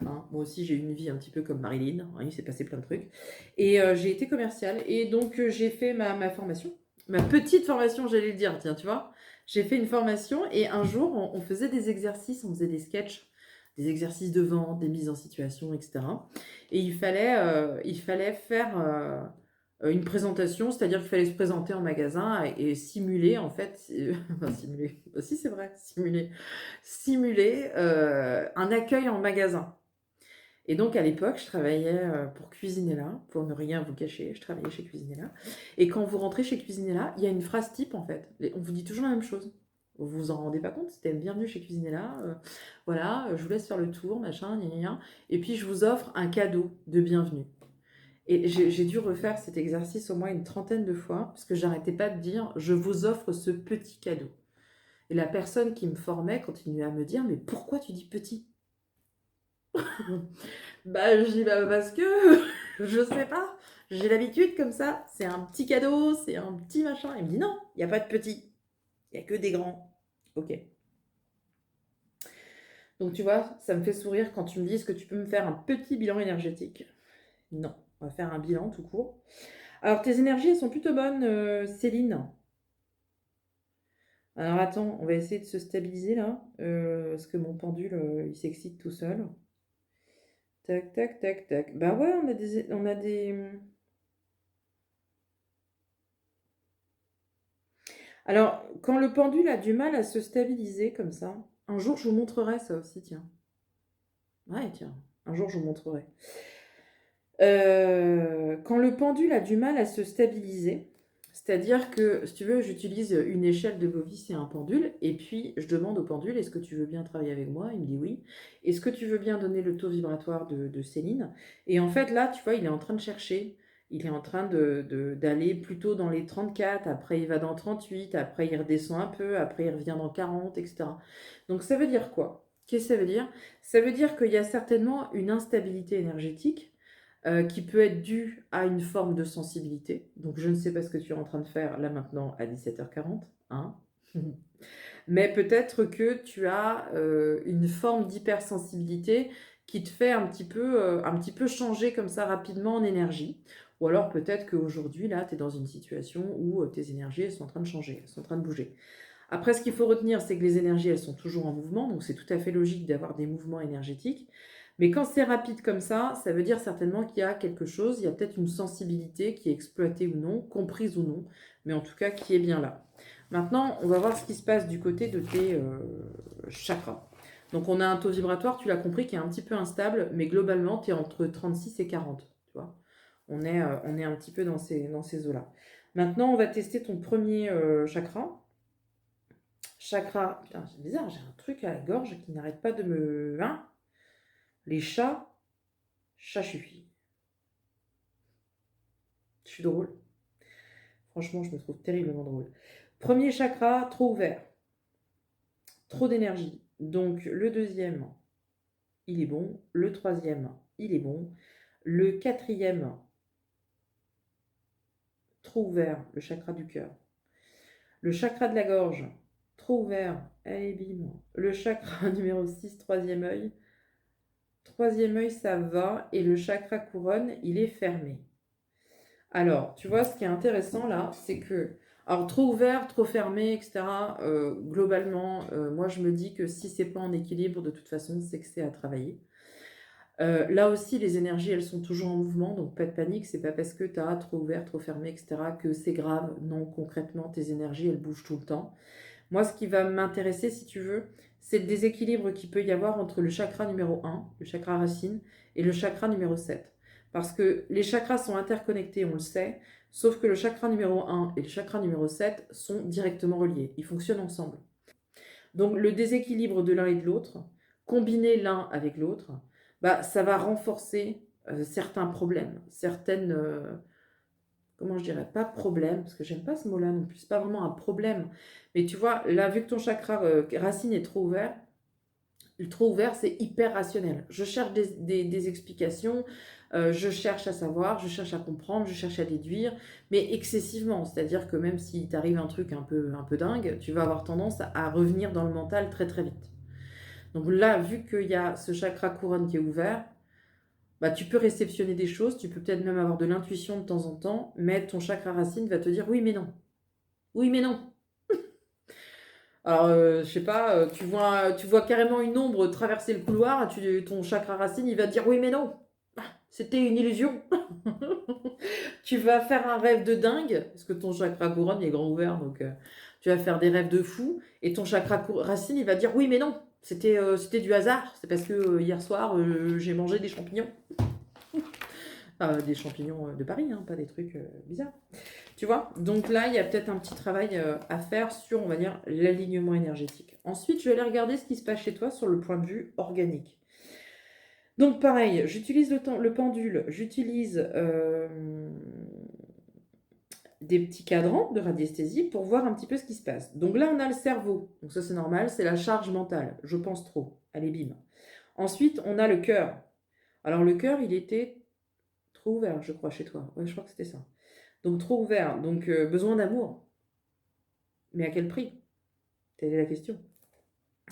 hein, moi aussi j'ai eu une vie un petit peu comme Marilyn, hein, il s'est passé plein de trucs. Et j'ai été commerciale, et donc j'ai fait ma formation, ma petite formation, j'allais le dire, tiens, tu vois. J'ai fait une formation, et un jour, on faisait des exercices, on faisait des sketchs, des exercices de vente, des mises en situation, etc. Et il fallait faire une présentation, c'est-à-dire qu'il fallait se présenter en magasin et simuler, en fait, enfin, simuler, aussi c'est vrai, simuler un accueil en magasin. Et donc à l'époque, je travaillais pour Cuisinella, pour ne rien vous cacher, je travaillais chez Cuisinella. Et quand vous rentrez chez Cuisinella, il y a une phrase type en fait. On vous dit toujours la même chose. Vous vous en rendez pas compte, c'était bienvenue chez Cuisinella. Voilà, je vous laisse faire le tour, machin, gna gna gna. Et puis je vous offre un cadeau de bienvenue. Et j'ai dû refaire cet exercice au moins une trentaine de fois, parce que j'arrêtais pas de dire, je vous offre ce petit cadeau. Et la personne qui me formait continuait à me dire, mais pourquoi tu dis petit? Bah, je dis, bah, parce que je sais pas, j'ai l'habitude comme ça, c'est un petit cadeau, c'est un petit machin. Il me dit, non, il n'y a pas de petit, il n'y a que des grands. Ok. Donc tu vois, ça me fait sourire quand tu me dis, est-ce que tu peux me faire un petit bilan énergétique? Non, on va faire un bilan tout court. Alors tes énergies, elles sont plutôt bonnes, Céline. Alors attends, on va essayer de se stabiliser là, parce que mon pendule, il s'excite tout seul. Tac, tac, tac, tac. Bah ouais, on a des... Alors, quand le pendule a du mal à se stabiliser comme ça, un jour je vous montrerai ça aussi, tiens. Ouais, tiens, un jour je vous montrerai. Quand le pendule a du mal à se stabiliser, c'est-à-dire que, si tu veux, j'utilise une échelle de Bovis et un pendule, et puis je demande au pendule, est-ce que tu veux bien travailler avec moi? Il me dit oui. Est-ce que tu veux bien donner le taux vibratoire de Céline? Et en fait, là, tu vois, il est en train de chercher. Il est en train d'aller plutôt dans les 34, après il va dans 38, après il redescend un peu, après il revient dans 40, etc. Donc ça veut dire quoi? Qu'est-ce que ça veut dire? Ça veut dire qu'il y a certainement une instabilité énergétique qui peut être due à une forme de sensibilité. Donc je ne sais pas ce que tu es en train de faire là maintenant à 17h40, hein. Mais peut-être que tu as une forme d'hypersensibilité qui te fait un petit peu changer comme ça rapidement en énergie. Ou alors peut-être qu'aujourd'hui, là, tu es dans une situation où tes énergies elles sont en train de changer, elles sont en train de bouger. Après, ce qu'il faut retenir, c'est que les énergies, elles sont toujours en mouvement, donc c'est tout à fait logique d'avoir des mouvements énergétiques. Mais quand c'est rapide comme ça veut dire certainement qu'il y a quelque chose, il y a peut-être une sensibilité qui est exploitée ou non, comprise ou non, mais en tout cas qui est bien là. Maintenant, on va voir ce qui se passe du côté de tes chakras. Donc on a un taux vibratoire, tu l'as compris, qui est un petit peu instable, mais globalement, tu es entre 36 et 40. Tu vois, on est un petit peu dans ces eaux-là. Maintenant, on va tester ton premier chakra. Chakra, putain, c'est bizarre, j'ai un truc à la gorge qui n'arrête pas de me... Hein, les chats, chachuis. Je suis drôle. Franchement, je me trouve terriblement drôle. Premier chakra, trop ouvert. Trop d'énergie. Donc, le deuxième, il est bon. Le troisième, il est bon. Le quatrième, trop ouvert, le chakra du cœur. Le chakra de la gorge, trop ouvert. Allez, bim. Le chakra numéro 6, troisième œil. Troisième œil, ça va. Et le chakra couronne, il est fermé. Alors, tu vois, ce qui est intéressant là, c'est que, alors trop ouvert, trop fermé, etc. Globalement, moi je me dis que si c'est pas en équilibre, de toute façon, c'est que c'est à travailler. Là aussi, les énergies, elles sont toujours en mouvement, donc pas de panique. C'est pas parce que tu as trop ouvert, trop fermé, etc. que c'est grave. Non, concrètement, tes énergies, elles bougent tout le temps. Moi, ce qui va m'intéresser, si tu veux, c'est le déséquilibre qu'il peut y avoir entre le chakra numéro 1, le chakra racine, et le chakra numéro 7. Parce que les chakras sont interconnectés, on le sait, sauf que le chakra numéro 1 et le chakra numéro 7 sont directement reliés. Ils fonctionnent ensemble. Donc le déséquilibre de l'un et de l'autre, combiné l'un avec l'autre, bah, ça va renforcer certains problèmes, certaines... comment je dirais, pas problème, parce que j'aime pas ce mot-là non plus, c'est pas vraiment un problème. Mais tu vois, là, vu que ton chakra racine est trop ouvert, c'est hyper rationnel. Je cherche des explications, je cherche à savoir, je cherche à comprendre, je cherche à déduire, mais excessivement. C'est-à-dire que même si t'arrive un truc un peu dingue, tu vas avoir tendance à revenir dans le mental très très vite. Donc là, vu qu'il y a ce chakra couronne qui est ouvert, bah, tu peux réceptionner des choses, tu peux peut-être même avoir de l'intuition de temps en temps, mais ton chakra racine va te dire oui mais non. Oui mais non. Alors, je sais pas, tu vois carrément une ombre traverser le couloir, ton chakra racine, il va te dire oui mais non. C'était une illusion. Tu vas faire un rêve de dingue, parce que ton chakra couronne il est grand ouvert, donc tu vas faire des rêves de fou, et ton chakra racine, il va te dire oui mais non. C'était du hasard, c'est parce que hier soir, j'ai mangé des champignons. Des champignons de Paris, hein, pas des trucs bizarres. Tu vois? Donc là, il y a peut-être un petit travail à faire sur, on va dire, l'alignement énergétique. Ensuite, je vais aller regarder ce qui se passe chez toi sur le point de vue organique. Donc pareil, j'utilise le pendule, j'utilise des petits cadrans de radiesthésie pour voir un petit peu ce qui se passe. Donc là, on a le cerveau. Donc ça, c'est normal, c'est la charge mentale. Je pense trop. Allez, bim. Ensuite, on a le cœur. Alors le cœur, il était trop ouvert, je crois, chez toi. Ouais, je crois que c'était ça. Donc trop ouvert, donc besoin d'amour. Mais à quel prix? Telle est la question.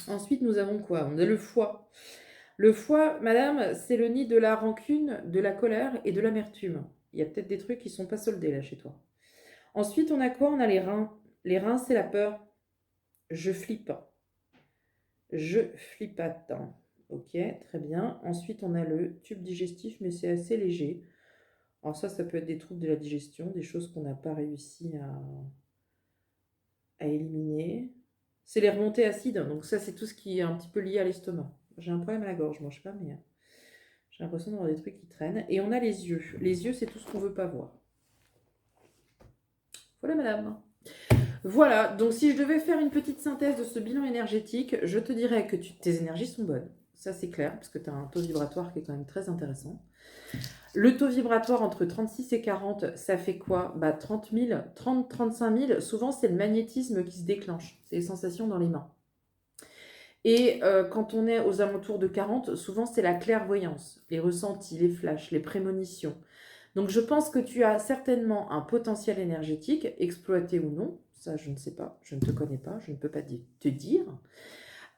Ensuite, nous avons quoi? On a le foie. Le foie, madame, c'est le nid de la rancune, de la colère et de l'amertume. Il y a peut-être des trucs qui ne sont pas soldés là chez toi. Ensuite, on a quoi? On a les reins. Les reins, c'est la peur. Je flippe. Je flippate. Ok, très bien. Ensuite, on a le tube digestif, mais c'est assez léger. Alors ça peut être des troubles de la digestion, des choses qu'on n'a pas réussi à éliminer. C'est les remontées acides, donc ça c'est tout ce qui est un petit peu lié à l'estomac. J'ai un problème à la gorge, moi je sais pas, mais j'ai l'impression d'avoir des trucs qui traînent. Et on a les yeux. Les yeux, c'est tout ce qu'on veut pas voir. Voilà madame. Voilà, donc si je devais faire une petite synthèse de ce bilan énergétique, je te dirais que tes énergies sont bonnes. Ça c'est clair, parce que tu as un taux vibratoire qui est quand même très intéressant. Le taux vibratoire entre 36 et 40, ça fait quoi? 30 000, 30, 35 000, souvent c'est le magnétisme qui se déclenche. C'est les sensations dans les mains. Et quand on est aux alentours de 40, souvent c'est la clairvoyance, les ressentis, les flashs, les prémonitions. Donc je pense que tu as certainement un potentiel énergétique, exploité ou non, ça je ne sais pas, je ne te connais pas, je ne peux pas te dire.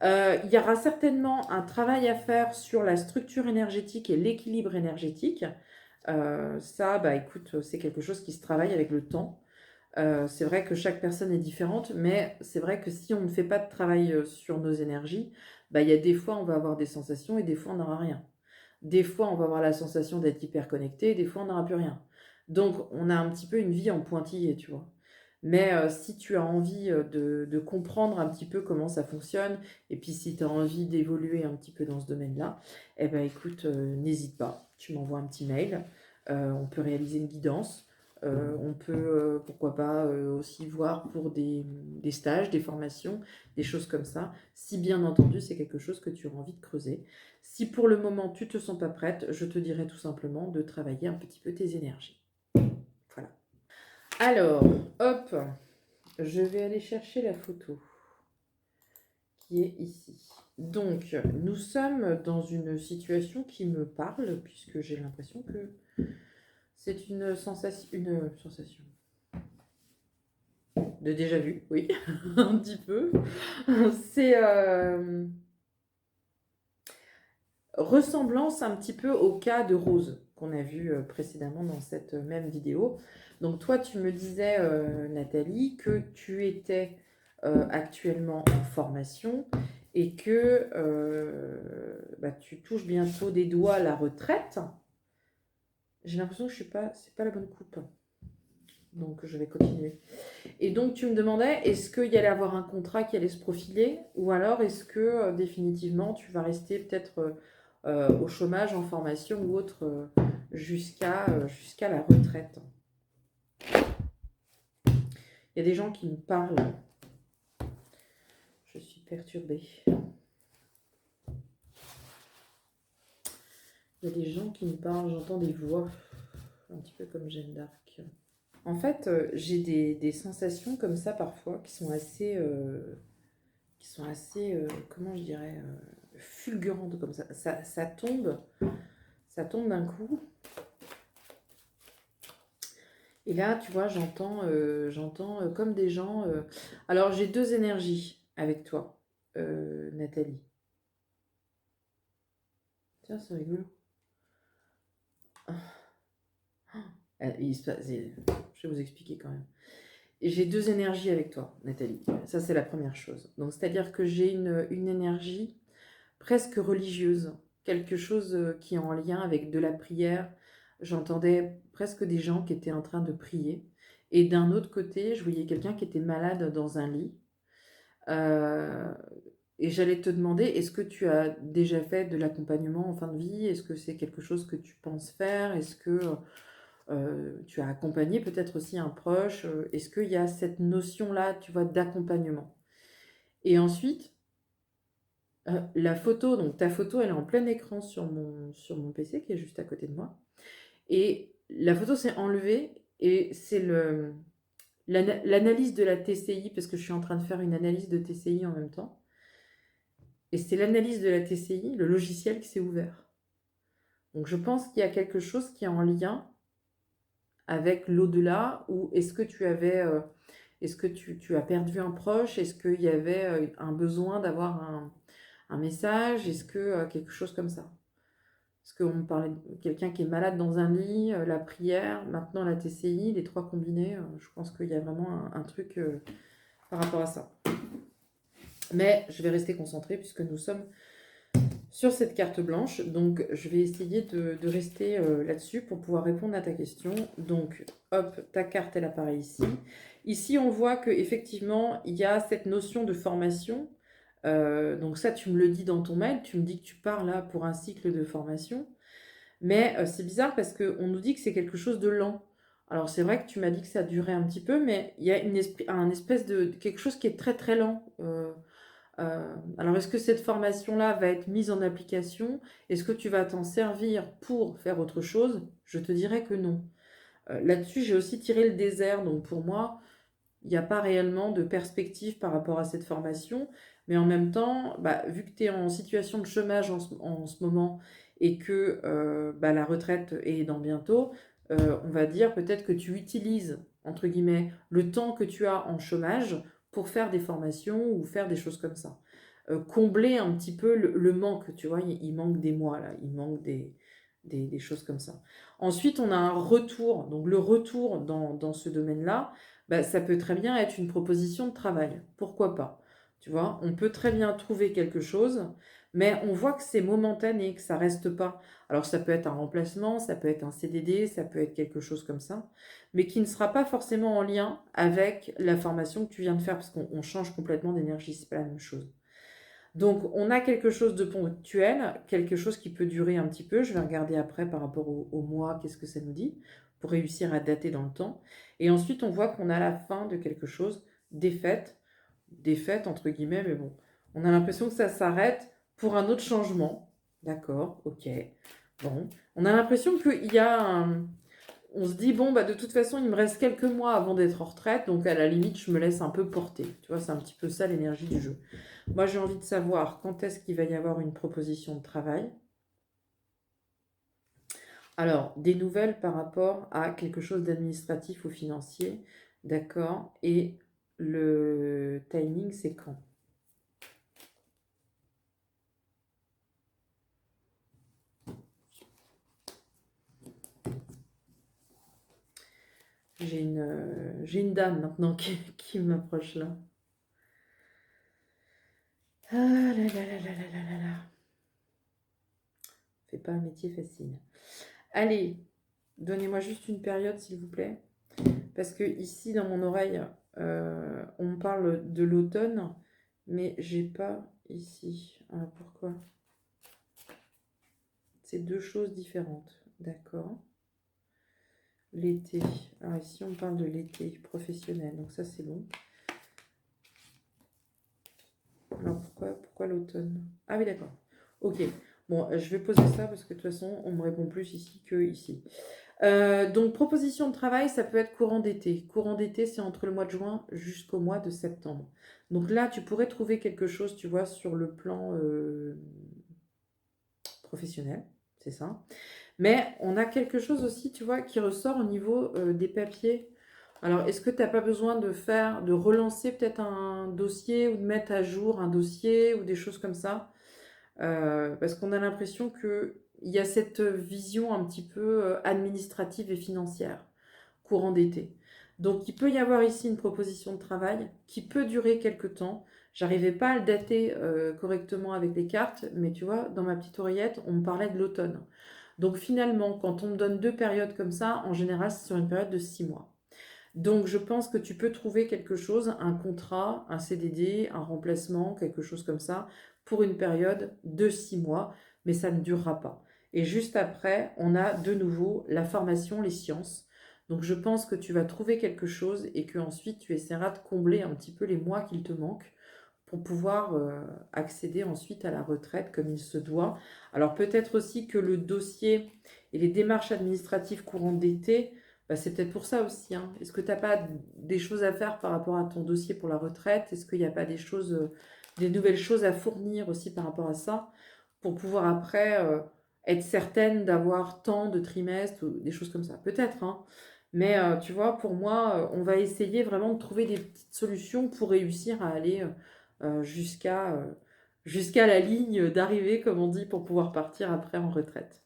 Il y aura certainement un travail à faire sur la structure énergétique et l'équilibre énergétique. Ça, écoute, c'est quelque chose qui se travaille avec le temps. C'est vrai que chaque personne est différente, mais c'est vrai que si on ne fait pas de travail sur nos énergies, bah, il y a des fois on va avoir des sensations et des fois on n'aura rien. Des fois on va avoir la sensation d'être hyper connecté, des fois on n'aura plus rien. Donc on a un petit peu une vie en pointillé, tu vois. Mais si tu as envie de comprendre un petit peu comment ça fonctionne, et puis si tu as envie d'évoluer un petit peu dans ce domaine-là, eh ben écoute, n'hésite pas, tu m'envoies un petit mail, on peut réaliser une guidance. On peut, pourquoi pas, aussi voir pour des stages, des formations, des choses comme ça, si bien entendu c'est quelque chose que tu as envie de creuser. Si pour le moment tu te sens pas prête, je te dirais tout simplement de travailler un petit peu tes énergies. Voilà. Alors, hop, je vais aller chercher la photo qui est ici. Donc, nous sommes dans une situation qui me parle, puisque j'ai l'impression que c'est une sensation de déjà vu, oui, un petit peu. C'est ressemblance un petit peu au cas de Rose qu'on a vu précédemment dans cette même vidéo. Donc toi, tu me disais, Nathalie, que tu étais actuellement en formation et que bah, tu touches bientôt des doigts à la retraite. J'ai l'impression que c'est pas la bonne coupe. Donc je vais continuer. Et donc tu me demandais, est-ce qu'il y allait avoir un contrat qui allait se profiler ou alors est-ce que définitivement tu vas rester peut-être au chômage, en formation ou autre jusqu'à la retraite. Il y a des gens qui me parlent. Je suis perturbée. Il y a des gens qui me parlent, j'entends des voix, un petit peu comme Jeanne d'Arc. En fait, j'ai des sensations comme ça parfois qui sont assez, comment je dirais, fulgurantes comme ça. Ça tombe d'un coup. Et là, tu vois, j'entends comme des gens. Alors, j'ai deux énergies avec toi, Nathalie. Tiens, c'est rigolo. Je vais vous expliquer quand même. J'ai deux énergies avec toi, Nathalie. Ça, c'est la première chose. Donc, c'est-à-dire que j'ai une énergie presque religieuse, quelque chose qui est en lien avec de la prière. J'entendais presque des gens qui étaient en train de prier. Et d'un autre côté, je voyais quelqu'un qui était malade dans un lit. Euh, et j'allais te demander, est-ce que tu as déjà fait de l'accompagnement en fin de vie? Est-ce que c'est quelque chose que tu penses faire? Est-ce que tu as accompagné peut-être aussi un proche? Est-ce qu'il y a cette notion-là, tu vois, d'accompagnement? Et ensuite, la photo, donc ta photo, elle est en plein écran sur mon PC qui est juste à côté de moi. Et la photo s'est enlevée et c'est l'analyse de la TCI, parce que je suis en train de faire une analyse de TCI en même temps. Et c'est l'analyse de la TCI, le logiciel qui s'est ouvert. Donc je pense qu'il y a quelque chose qui est en lien avec l'au-delà, ou est-ce que est-ce que tu as perdu un proche? Est-ce qu'il y avait un besoin d'avoir un message? Est-ce que quelque chose comme ça? Parce qu'on me parlait de quelqu'un qui est malade dans un lit, la prière, maintenant la TCI, les trois combinés, je pense qu'il y a vraiment un truc par rapport à ça. Mais je vais rester concentrée puisque nous sommes sur cette carte blanche. Donc, je vais essayer de rester là-dessus pour pouvoir répondre à ta question. Donc, hop, ta carte, elle apparaît ici. Ici, on voit qu'effectivement, il y a cette notion de formation. Donc ça, tu me le dis dans ton mail. Tu me dis que tu pars là pour un cycle de formation. Mais c'est bizarre parce qu'on nous dit que c'est quelque chose de lent. Alors, c'est vrai que tu m'as dit que ça durait un petit peu, mais il y a un espèce de quelque chose qui est très, très lent. Alors, est-ce que cette formation-là va être mise en application? Est-ce que tu vas t'en servir pour faire autre chose? Je te dirais que non. Là-dessus, j'ai aussi tiré le désert. Donc, pour moi, il n'y a pas réellement de perspective par rapport à cette formation. Mais en même temps, bah, vu que tu es en situation de chômage en ce moment et que bah, la retraite est dans bientôt, on va dire peut-être que tu utilises, entre guillemets, le temps que tu as en chômage pour faire des formations ou faire des choses comme ça. Combler un petit peu le manque, tu vois, il manque des mois là, il manque des choses comme ça. Ensuite, on a un retour, donc le retour dans ce domaine-là, bah, ça peut très bien être une proposition de travail. Pourquoi pas? Tu vois, on peut très bien trouver quelque chose, mais on voit que c'est momentané, que ça reste pas. Alors ça peut être un remplacement, ça peut être un CDD, ça peut être quelque chose comme ça, mais qui ne sera pas forcément en lien avec la formation que tu viens de faire, parce qu'on change complètement d'énergie, c'est pas la même chose. Donc, on a quelque chose de ponctuel, quelque chose qui peut durer un petit peu. Je vais regarder après par rapport au mois, qu'est-ce que ça nous dit, pour réussir à dater dans le temps. Et ensuite, on voit qu'on a la fin de quelque chose, des fêtes entre guillemets, mais bon, on a l'impression que ça s'arrête pour un autre changement. D'accord, ok. Bon, on a l'impression qu'il y a un, on se dit, bon, bah, de toute façon, il me reste quelques mois avant d'être en retraite, donc à la limite, je me laisse un peu porter. Tu vois, c'est un petit peu ça l'énergie du jeu. Moi, j'ai envie de savoir quand est-ce qu'il va y avoir une proposition de travail. Alors, des nouvelles par rapport à quelque chose d'administratif ou financier, d'accord, et le timing, c'est quand? J'ai une dame maintenant qui m'approche là. Ah là là là là là là là là. Fait pas un métier facile. Allez, donnez-moi juste une période, s'il vous plaît. Parce que ici, dans mon oreille, on me parle de l'automne, mais j'ai pas ici. Ah, pourquoi? C'est deux choses différentes. D'accord. L'été. Alors ici, on parle de l'été professionnel, donc ça, c'est bon. Alors pourquoi l'automne? Ah oui, d'accord. Ok. Bon, je vais poser ça parce que de toute façon, on me répond plus ici que ici. Donc, proposition de travail, ça peut être courant d'été. Courant d'été, c'est entre le mois de juin jusqu'au mois de septembre. Donc là, tu pourrais trouver quelque chose, tu vois, sur le plan professionnel, c'est ça. Mais on a quelque chose aussi, tu vois, qui ressort au niveau des papiers. Alors, est-ce que tu n'as pas besoin de relancer peut-être un dossier ou de mettre à jour un dossier ou des choses comme ça? Parce qu'on a l'impression qu'il y a cette vision un petit peu administrative et financière, courant d'été. Donc il peut y avoir ici une proposition de travail qui peut durer quelque temps. J'arrivais pas à le dater correctement avec les cartes, mais tu vois, dans ma petite oreillette, on me parlait de l'automne. Donc finalement, quand on me donne deux périodes comme ça, en général, c'est sur une période de 6 mois. Donc je pense que tu peux trouver quelque chose, un contrat, un CDD, un remplacement, quelque chose comme ça, pour une période de 6 mois, mais ça ne durera pas. Et juste après, on a de nouveau la formation, les sciences. Donc je pense que tu vas trouver quelque chose et que ensuite tu essaieras de combler un petit peu les mois qu'il te manquent pour pouvoir accéder ensuite à la retraite comme il se doit. Alors peut-être aussi que le dossier et les démarches administratives courantes d'été, bah, c'est peut-être pour ça aussi, hein. Est-ce que tu n'as pas des choses à faire par rapport à ton dossier pour la retraite? Est-ce qu'il n'y a pas des choses, des nouvelles choses à fournir aussi par rapport à ça pour pouvoir après être certaine d'avoir tant de trimestres ou des choses comme ça? Peut-être, hein. Mais tu vois, pour moi, on va essayer vraiment de trouver des petites solutions pour réussir à aller jusqu'à la ligne d'arrivée, comme on dit, pour pouvoir partir après en retraite.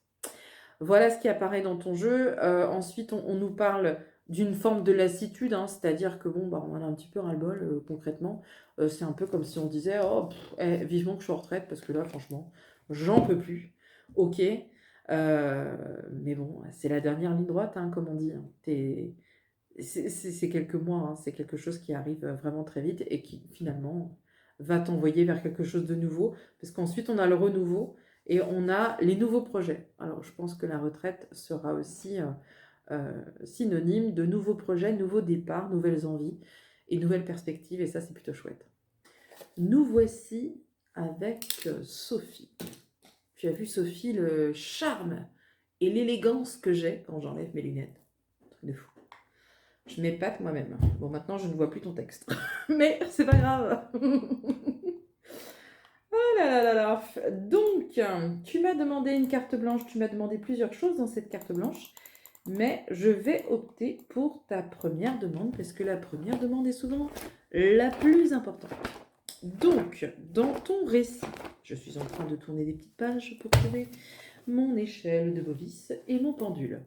Voilà ce qui apparaît dans ton jeu. Ensuite, on nous parle d'une forme de lassitude, hein, c'est-à-dire que bon, bah, on en a un petit peu ras-le-bol concrètement. C'est un peu comme si on disait, oh, vivement que je suis en retraite, parce que là, franchement, j'en peux plus. Ok, mais bon, c'est la dernière ligne droite, hein, comme on dit, hein. C'est quelques mois, hein, c'est quelque chose qui arrive vraiment très vite et qui finalement va t'envoyer vers quelque chose de nouveau, parce qu'ensuite on a le renouveau et on a les nouveaux projets. Alors je pense que la retraite sera aussi synonyme de nouveaux projets, nouveaux départs, nouvelles envies et nouvelles perspectives, et ça c'est plutôt chouette. Nous voici avec Sophie. Tu as vu, Sophie, le charme et l'élégance que j'ai quand j'enlève mes lunettes. Truc de fou. Je m'épate moi-même. Bon, maintenant, je ne vois plus ton texte. Mais c'est pas grave. Oh là là là là. Donc, tu m'as demandé une carte blanche. Tu m'as demandé plusieurs choses dans cette carte blanche. Mais je vais opter pour ta première demande, parce que la première demande est souvent la plus importante. Donc, dans ton récit, je suis en train de tourner des petites pages pour trouver mon échelle de bovis et mon pendule.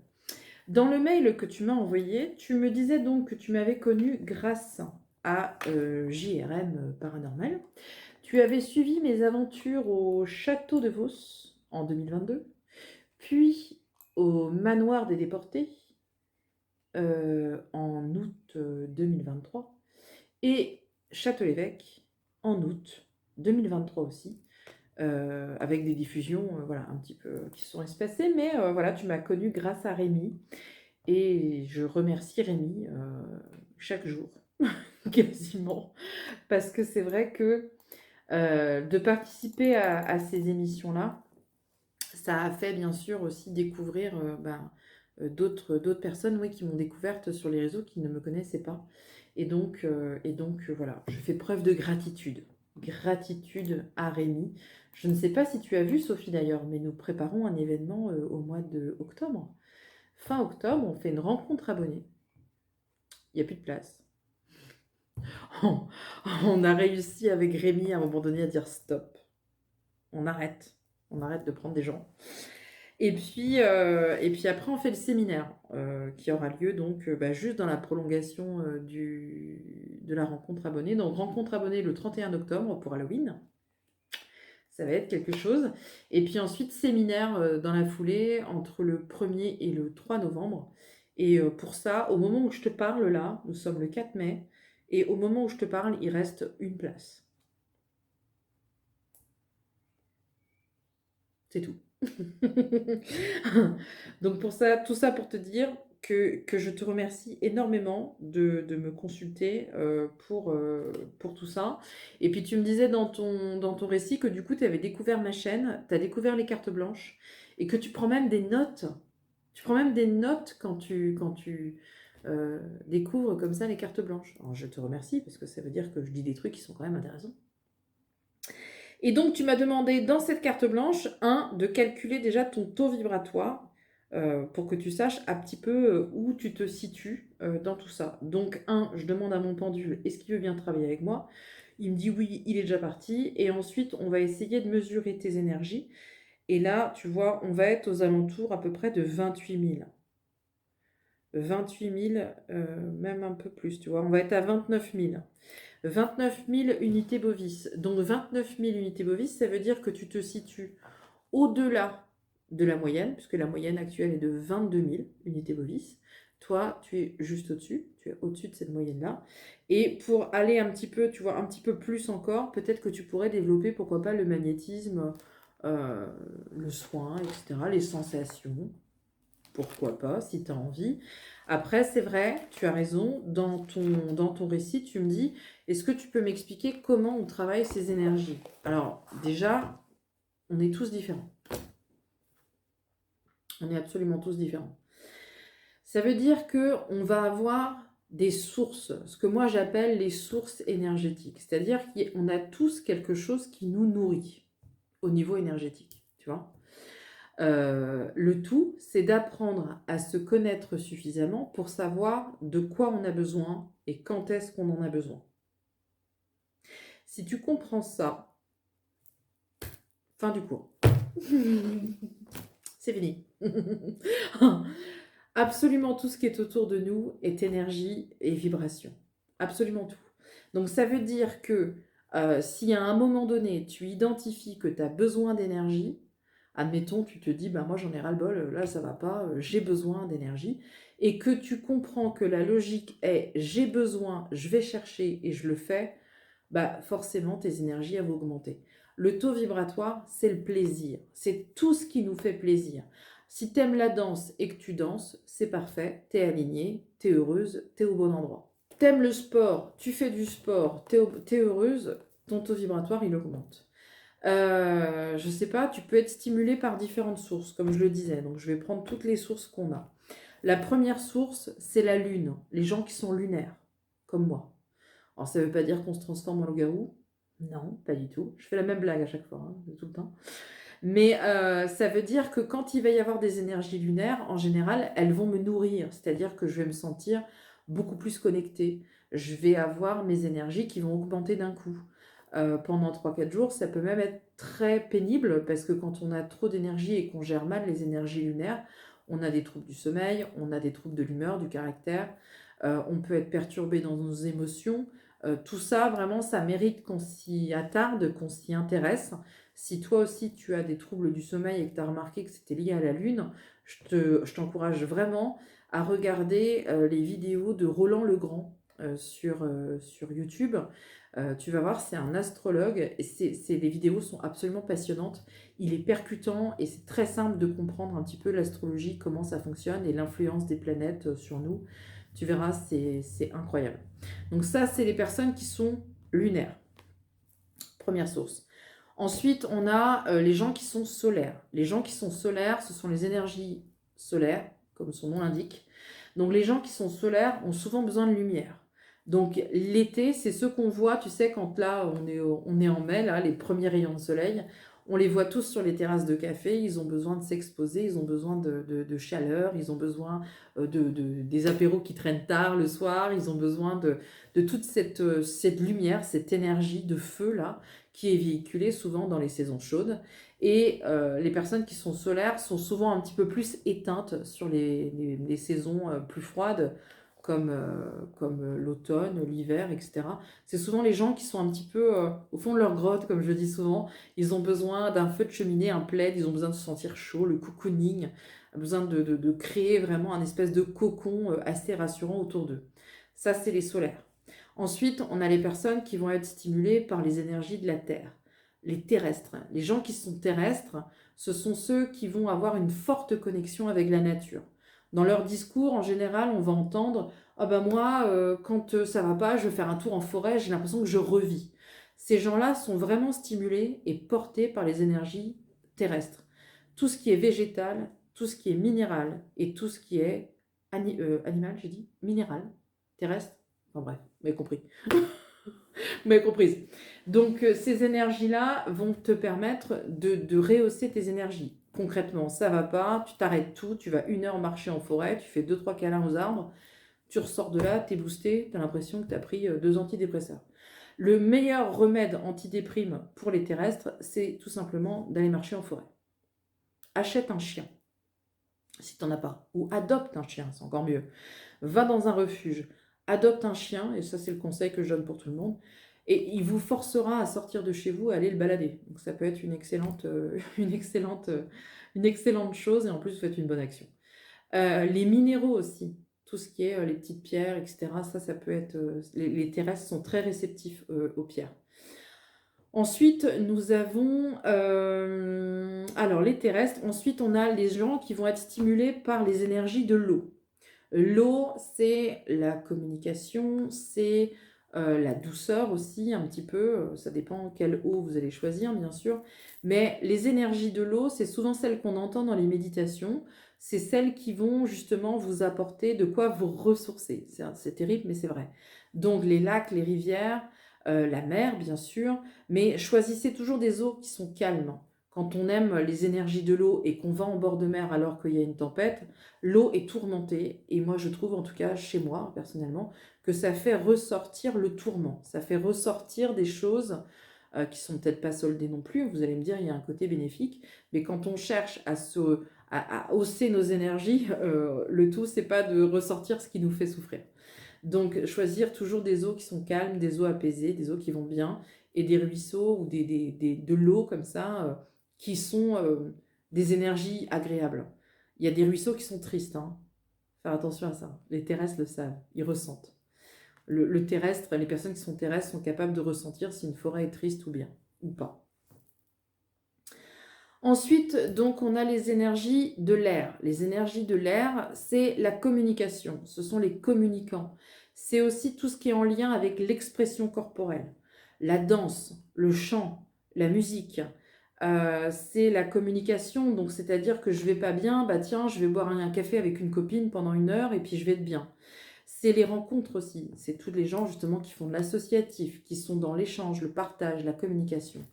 Dans le mail que tu m'as envoyé, tu me disais donc que tu m'avais connu grâce à JRM Paranormal. Tu avais suivi mes aventures au château de Vos en 2022, puis au manoir des déportés en août 2023 et Château-l'Évêque en août 2023 aussi. Avec des diffusions voilà, un petit peu qui se sont espacées, mais voilà, tu m'as connu grâce à Rémi et je remercie Rémi chaque jour, quasiment, parce que c'est vrai que de participer à ces émissions-là, ça a fait bien sûr aussi découvrir d'autres personnes oui, qui m'ont découverte sur les réseaux qui ne me connaissaient pas. Et donc voilà, je fais preuve de gratitude. Gratitude à Rémi. Je ne sais pas si tu as vu, Sophie d'ailleurs, mais nous préparons un événement au mois d'octobre. Fin octobre, on fait une rencontre abonnée. Il n'y a plus de place. On a réussi avec Rémi à un moment donné à dire stop. On arrête. On arrête de prendre des gens. Et puis après, on fait le séminaire qui aura lieu donc juste dans la prolongation de la rencontre abonnée. Donc, rencontre abonnée le 31 octobre pour Halloween. Ça va être quelque chose. Et puis ensuite, séminaire dans la foulée entre le 1er et le 3 novembre. Et pour ça, au moment où je te parle là, nous sommes le 4 mai, et au moment où je te parle, il reste une place. C'est tout. Donc pour ça, tout ça pour te dire que je te remercie énormément de me consulter pour tout ça. Et puis tu me disais dans ton récit que du coup tu avais découvert ma chaîne, tu as découvert les cartes blanches et que tu prends même des notes. Tu prends même des notes quand tu découvres comme ça les cartes blanches. Alors je te remercie parce que ça veut dire que je dis des trucs qui sont quand même intéressants. Et donc, tu m'as demandé dans cette carte blanche, de calculer déjà ton taux vibratoire pour que tu saches un petit peu où tu te situes dans tout ça. Donc, je demande à mon pendule, est-ce qu'il veut bien travailler avec moi? Il me dit oui, il est déjà parti. Et ensuite, on va essayer de mesurer tes énergies. Et là, tu vois, on va être aux alentours à peu près de 28 000. 28 000, même un peu plus, tu vois. On va être à 29 000. 29 000 unités bovis. Donc 29 000 unités bovis, ça veut dire que tu te situes au-delà de la moyenne, puisque la moyenne actuelle est de 22 000 unités bovis. Toi, tu es juste au-dessus, tu es au-dessus de cette moyenne-là. Et pour aller un petit peu, tu vois, un petit peu plus encore, peut-être que tu pourrais développer, pourquoi pas, le magnétisme, le soin, etc., les sensations. Pourquoi pas, si tu as envie. Après, c'est vrai, tu as raison, dans ton récit, tu me dis, est-ce que tu peux m'expliquer comment on travaille ces énergies? Alors, déjà, on est tous différents. On est absolument tous différents. Ça veut dire qu'on va avoir des sources, ce que moi j'appelle les sources énergétiques. C'est-à-dire qu'on a tous quelque chose qui nous nourrit au niveau énergétique, tu vois. Le tout, c'est d'apprendre à se connaître suffisamment pour savoir de quoi on a besoin et quand est-ce qu'on en a besoin. Si tu comprends ça, fin du cours. C'est fini. Absolument tout ce qui est autour de nous est énergie et vibration. Absolument tout. Donc ça veut dire que si à un moment donné, tu identifies que tu as besoin d'énergie, admettons, tu te dis, bah moi j'en ai ras-le-bol, là ça va pas, j'ai besoin d'énergie, et que tu comprends que la logique est j'ai besoin, je vais chercher et je le fais, bah forcément tes énergies elles vont augmenter. Le taux vibratoire, c'est le plaisir, c'est tout ce qui nous fait plaisir. Si t'aimes la danse et que tu danses, c'est parfait, t'es alignée, t'es heureuse, t'es au bon endroit. T'aimes le sport, tu fais du sport, t'es heureuse, ton taux vibratoire il augmente. Je sais pas, tu peux être stimulé par différentes sources, comme je le disais. Donc, je vais prendre toutes les sources qu'on a. La première source, c'est la lune. Les gens qui sont lunaires, comme moi. Alors, ça veut pas dire qu'on se transforme en loup-garou. Non, pas du tout. Je fais la même blague à chaque fois, hein, tout le temps. Mais ça veut dire que quand il va y avoir des énergies lunaires, en général, elles vont me nourrir. C'est-à-dire que je vais me sentir beaucoup plus connectée. Je vais avoir mes énergies qui vont augmenter d'un coup. Pendant 3-4 jours, ça peut même être très pénible parce que quand on a trop d'énergie et qu'on gère mal les énergies lunaires, on a des troubles du sommeil, on a des troubles de l'humeur, du caractère, on peut être perturbé dans nos émotions. Tout ça, vraiment, ça mérite qu'on s'y attarde, qu'on s'y intéresse. Si toi aussi tu as des troubles du sommeil et que tu as remarqué que c'était lié à la lune, je t'encourage vraiment à regarder les vidéos de Roland Legrand sur YouTube. Tu vas voir, c'est un astrologue et les vidéos sont absolument passionnantes. Il est percutant et c'est très simple de comprendre un petit peu l'astrologie, comment ça fonctionne et l'influence des planètes sur nous. Tu verras, c'est incroyable. Donc ça, c'est les personnes qui sont lunaires. Première source. Ensuite, on a les gens qui sont solaires. Les gens qui sont solaires, ce sont les énergies solaires, comme son nom l'indique. Donc les gens qui sont solaires ont souvent besoin de lumière. Donc l'été, c'est ce qu'on voit, tu sais, quand là, on est en mai, là, les premiers rayons de soleil, on les voit tous sur les terrasses de café, ils ont besoin de s'exposer, ils ont besoin de chaleur, ils ont besoin des apéros qui traînent tard le soir, ils ont besoin de toute cette lumière, cette énergie de feu là, qui est véhiculée souvent dans les saisons chaudes. Et les personnes qui sont solaires sont souvent un petit peu plus éteintes sur les saisons plus froides, comme l'automne, l'hiver, etc. C'est souvent les gens qui sont un petit peu au fond de leur grotte, comme je dis souvent. Ils ont besoin d'un feu de cheminée, un plaid, ils ont besoin de se sentir chaud, le cocooning, besoin de créer vraiment un espèce de cocon assez rassurant autour d'eux. Ça, c'est les solaires. Ensuite, on a les personnes qui vont être stimulées par les énergies de la Terre, les terrestres. Les gens qui sont terrestres, ce sont ceux qui vont avoir une forte connexion avec la nature. Dans leur discours, en général, on va entendre « Ah ben moi, quand ça va pas, je vais faire un tour en forêt, j'ai l'impression que je revis ». Ces gens-là sont vraiment stimulés et portés par les énergies terrestres. Tout ce qui est végétal, tout ce qui est minéral et tout ce qui est animal, j'ai dit, minéral, terrestre, enfin bref, vous m'avez compris. Vous m'avez comprise. Donc, ces énergies-là vont te permettre de rehausser tes énergies. Concrètement, ça va pas, tu t'arrêtes tout, tu vas 1 heure marcher en forêt, tu fais 2-3 câlins aux arbres, tu ressors de là, t'es boosté, t'as l'impression que tu as pris 2 antidépresseurs. Le meilleur remède antidéprime pour les terrestres, c'est tout simplement d'aller marcher en forêt. Achète un chien, si tu n'en as pas, ou adopte un chien, c'est encore mieux. Va dans un refuge, adopte un chien, et ça c'est le conseil que je donne pour tout le monde, et il vous forcera à sortir de chez vous, à aller le balader. Donc ça peut être une excellente chose, et en plus vous faites une bonne action. Les minéraux aussi, tout ce qui est les petites pierres, etc., ça peut être... les terrestres sont très réceptifs aux pierres. Ensuite, nous avons alors les terrestres. Ensuite, on a les gens qui vont être stimulés par les énergies de l'eau. L'eau, c'est la communication, c'est la douceur aussi, un petit peu. Ça dépend quelle eau vous allez choisir, bien sûr. Mais les énergies de l'eau, c'est souvent celles qu'on entend dans les méditations. C'est celles qui vont justement vous apporter de quoi vous ressourcer. C'est terrible, mais c'est vrai. Donc, les lacs, les rivières, la mer, bien sûr. Mais choisissez toujours des eaux qui sont calmes. Quand on aime les énergies de l'eau et qu'on va en bord de mer alors qu'il y a une tempête, l'eau est tourmentée. Et moi, je trouve, en tout cas chez moi, personnellement, que ça fait ressortir le tourment. Ça fait ressortir des choses qui sont peut-être pas soldées non plus. Vous allez me dire, il y a un côté bénéfique. Mais quand on cherche à hausser nos énergies, le tout, c'est pas de ressortir ce qui nous fait souffrir. Donc, choisir toujours des eaux qui sont calmes, des eaux apaisées, des eaux qui vont bien, et des ruisseaux ou de l'eau comme ça, qui sont des énergies agréables. Il y a des ruisseaux qui sont tristes, hein. Faire attention à ça. Les terrestres le savent, ils ressentent. Le terrestre, les personnes qui sont terrestres sont capables de ressentir si une forêt est triste ou bien, ou pas. Ensuite, donc, on a les énergies de l'air. Les énergies de l'air, c'est la communication. Ce sont les communicants. C'est aussi tout ce qui est en lien avec l'expression corporelle. La danse, le chant, la musique. C'est la communication. Donc, c'est-à-dire que je vais pas bien, bah tiens, je vais boire un café avec une copine pendant 1 heure et puis je vais être bien. C'est les rencontres aussi. C'est tous les gens justement qui font de l'associatif, qui sont dans l'échange, le partage, la communication.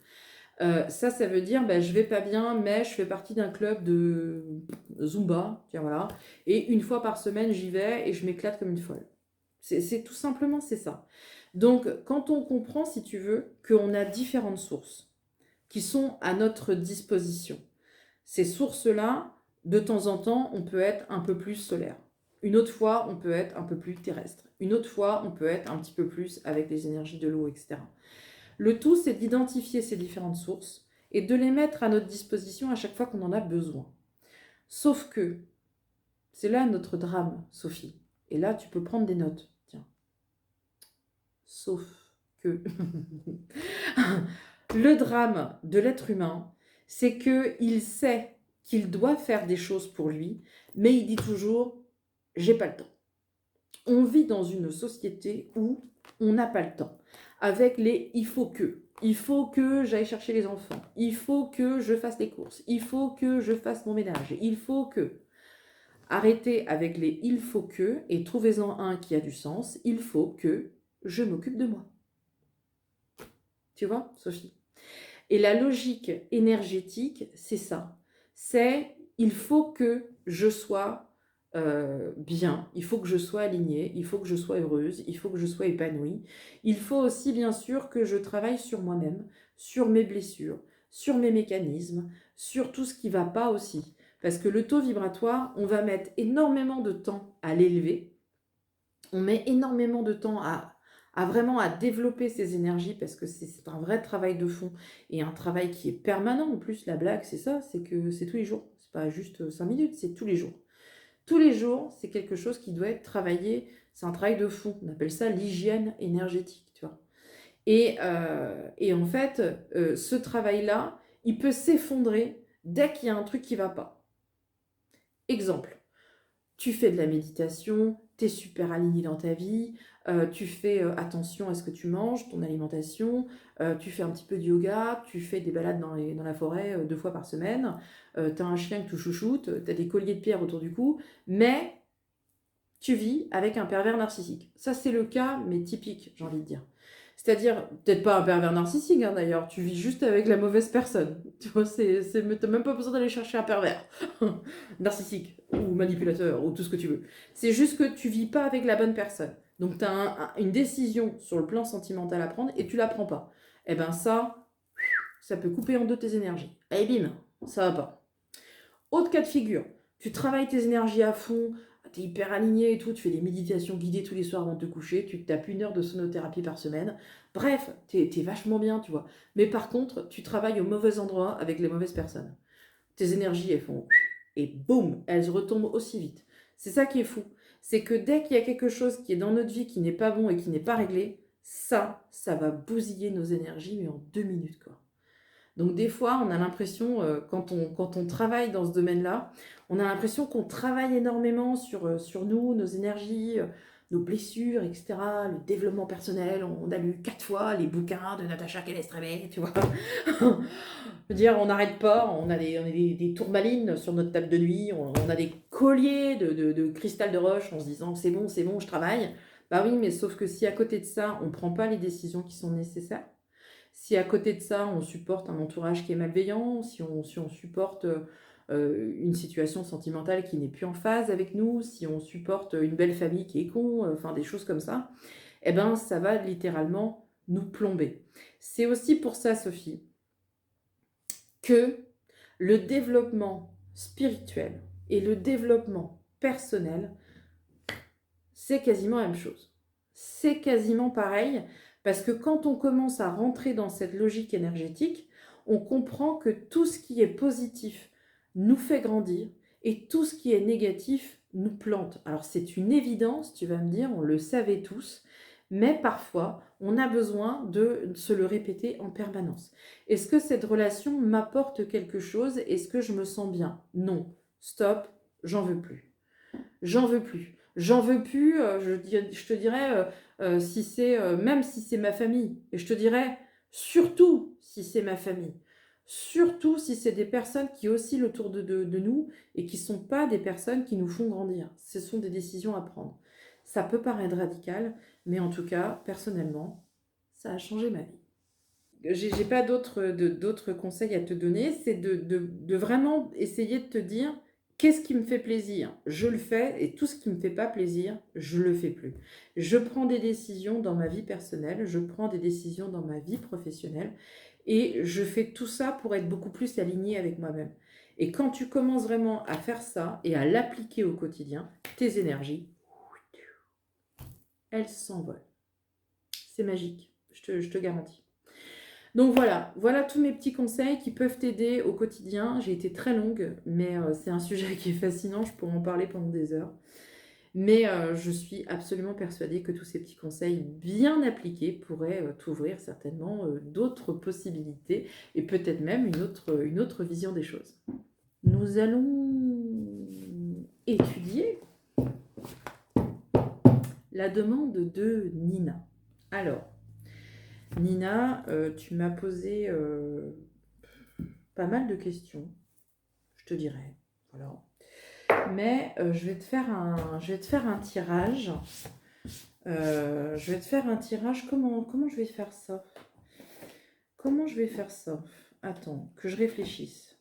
Ça veut dire, je vais pas bien, mais je fais partie d'un club de Zumba, tiens voilà, et 1 fois par semaine, j'y vais et je m'éclate comme une folle. C'est tout simplement, c'est ça. Donc, quand on comprend, si tu veux, qu'on a différentes sources qui sont à notre disposition, ces sources-là, De temps en temps, on peut être un peu plus solaire. Une autre fois, on peut être un peu plus terrestre. Une autre fois, on peut être un petit peu plus avec les énergies de l'eau, etc. Le tout, c'est d'identifier ces différentes sources et de les mettre à notre disposition à chaque fois qu'on en a besoin. Sauf que, c'est là notre drame, Sophie. Et là, tu peux prendre des notes. Tiens. Sauf que le drame de l'être humain, c'est qu'il sait qu'il doit faire des choses pour lui, mais il dit toujours « j'ai pas le temps ». On vit dans une société où on n'a pas le temps. Avec les « il faut que ». Il faut que j'aille chercher les enfants. Il faut que je fasse les courses. Il faut que je fasse mon ménage. Il faut que... Arrêtez avec les « il faut que » et trouvez-en un qui a du sens. Il faut que je m'occupe de moi. Tu vois, Sophie? Et la logique énergétique, c'est ça. C'est il faut que je sois bien, il faut que je sois alignée, il faut que je sois heureuse, il faut que je sois épanouie. Il faut aussi, bien sûr, que je travaille sur moi-même, sur mes blessures, sur mes mécanismes, sur tout ce qui ne va pas aussi. Parce que le taux vibratoire, on va mettre énormément de temps à l'élever. On met énormément de temps à vraiment à développer ces énergies parce que c'est un vrai travail de fond et un travail qui est permanent. En plus, la blague, c'est ça, c'est que c'est tous les jours. C'est pas juste 5 minutes, c'est tous les jours. Tous les jours, c'est quelque chose qui doit être travaillé. C'est un travail de fond. On appelle ça l'hygiène énergétique, tu vois. Et en fait, ce travail-là, il peut s'effondrer dès qu'il y a un truc qui ne va pas. Exemple. Tu fais de la méditation, tu es super aligné dans ta vie, tu fais attention à ce que tu manges, ton alimentation, tu fais un petit peu de yoga, tu fais des balades dans la forêt 2 fois par semaine, tu as un chien que tu chouchoutes, tu as des colliers de pierre autour du cou, mais tu vis avec un pervers narcissique. Ça, c'est le cas, mais typique, j'ai envie de dire. C'est-à-dire, peut-être pas un pervers narcissique, hein, d'ailleurs, tu vis juste avec la mauvaise personne. Tu vois, t'as même pas besoin d'aller chercher un pervers narcissique ou manipulateur ou tout ce que tu veux. C'est juste que tu vis pas avec la bonne personne. Donc, tu as une décision sur le plan sentimental à prendre et tu la prends pas. Eh ben ça peut couper en deux tes énergies. Et bim, ça va pas. Autre cas de figure, tu travailles tes énergies à fond, tu es hyper aligné et tout, tu fais des méditations guidées tous les soirs avant de te coucher, tu te tapes 1 heure de sonothérapie par semaine. Bref, tu es vachement bien, tu vois. Mais par contre, tu travailles au mauvais endroit avec les mauvaises personnes. Tes énergies, elles font... Et boum, elles retombent aussi vite. C'est ça qui est fou. C'est que dès qu'il y a quelque chose qui est dans notre vie qui n'est pas bon et qui n'est pas réglé, ça va bousiller nos énergies, mais en 2 minutes, quoi. Donc des fois, on a l'impression, quand on travaille dans ce domaine-là, on a l'impression qu'on travaille énormément sur nous, nos énergies, nos blessures, etc., le développement personnel. On a lu 4 fois les bouquins de Natacha Kellestrebe, tu vois. Je veux dire, on n'arrête pas, on a des tourmalines sur notre table de nuit, on a des colliers de cristal de roche en se disant c'est bon, je travaille. Bah oui, mais sauf que si à côté de ça, on ne prend pas les décisions qui sont nécessaires, si à côté de ça, on supporte un entourage qui est malveillant, si on supporte une situation sentimentale qui n'est plus en phase avec nous, si on supporte une belle famille qui est con, enfin des choses comme ça, eh ben ça va littéralement nous plomber. C'est aussi pour ça, Sophie, que le développement spirituel et le développement personnel, c'est quasiment la même chose. C'est quasiment pareil, parce que quand on commence à rentrer dans cette logique énergétique, on comprend que tout ce qui est positif nous fait grandir et tout ce qui est négatif nous plante. Alors c'est une évidence, tu vas me dire, on le savait tous, mais parfois on a besoin de se le répéter en permanence. Est-ce que cette relation m'apporte quelque chose? Est-ce que je me sens bien? Non. Stop, j'en veux plus. J'en veux plus. J'en veux plus, je te dirais, si c'est, même si c'est ma famille. Et je te dirais, surtout si c'est ma famille. Surtout si c'est des personnes qui oscillent autour de nous et qui ne sont pas des personnes qui nous font grandir. Ce sont des décisions à prendre. Ça peut paraître radical, mais en tout cas, personnellement, ça a changé ma vie. J'ai pas d'autres conseils à te donner, c'est de vraiment essayer de te dire qu'est-ce qui me fait plaisir, je le fais, et tout ce qui me fait pas plaisir, je le fais plus. Je prends des décisions dans ma vie personnelle, je prends des décisions dans ma vie professionnelle, et je fais tout ça pour être beaucoup plus alignée avec moi-même. Et quand tu commences vraiment à faire ça et à l'appliquer au quotidien, tes énergies, elles s'envolent. C'est magique, je te garantis. Donc voilà tous mes petits conseils qui peuvent t'aider au quotidien. J'ai été très longue, mais c'est un sujet qui est fascinant, je pourrais en parler pendant des heures. Mais je suis absolument persuadée que tous ces petits conseils bien appliqués pourraient t'ouvrir certainement d'autres possibilités et peut-être même une autre vision des choses. Nous allons étudier la demande de Nina. Alors, Nina, tu m'as posé pas mal de questions, je te dirais. Voilà. Mais je vais te faire un tirage. Je vais te faire un tirage. Comment je vais faire ça? Comment je vais faire ça? Attends, que je réfléchisse.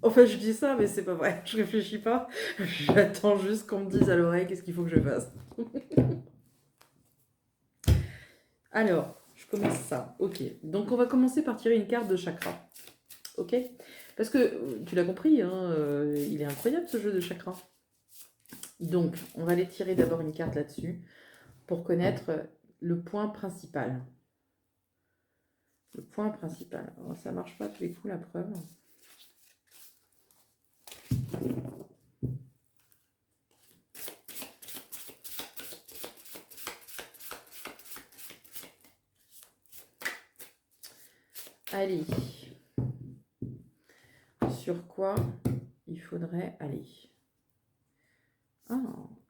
Enfin, je dis ça, mais c'est pas vrai. Je réfléchis pas. J'attends juste qu'on me dise à l'oreille qu'est-ce qu'il faut que je fasse. Alors, je commence ça. Ok. Donc, on va commencer par tirer une carte de chakra. Ok? Parce que, tu l'as compris, hein, il est incroyable ce jeu de chakra. Donc, on va aller tirer d'abord une carte là-dessus pour connaître le point principal. Le point principal. Alors, ça marche pas tous les coups, la preuve. Allez. Sur quoi il faudrait aller? Ah,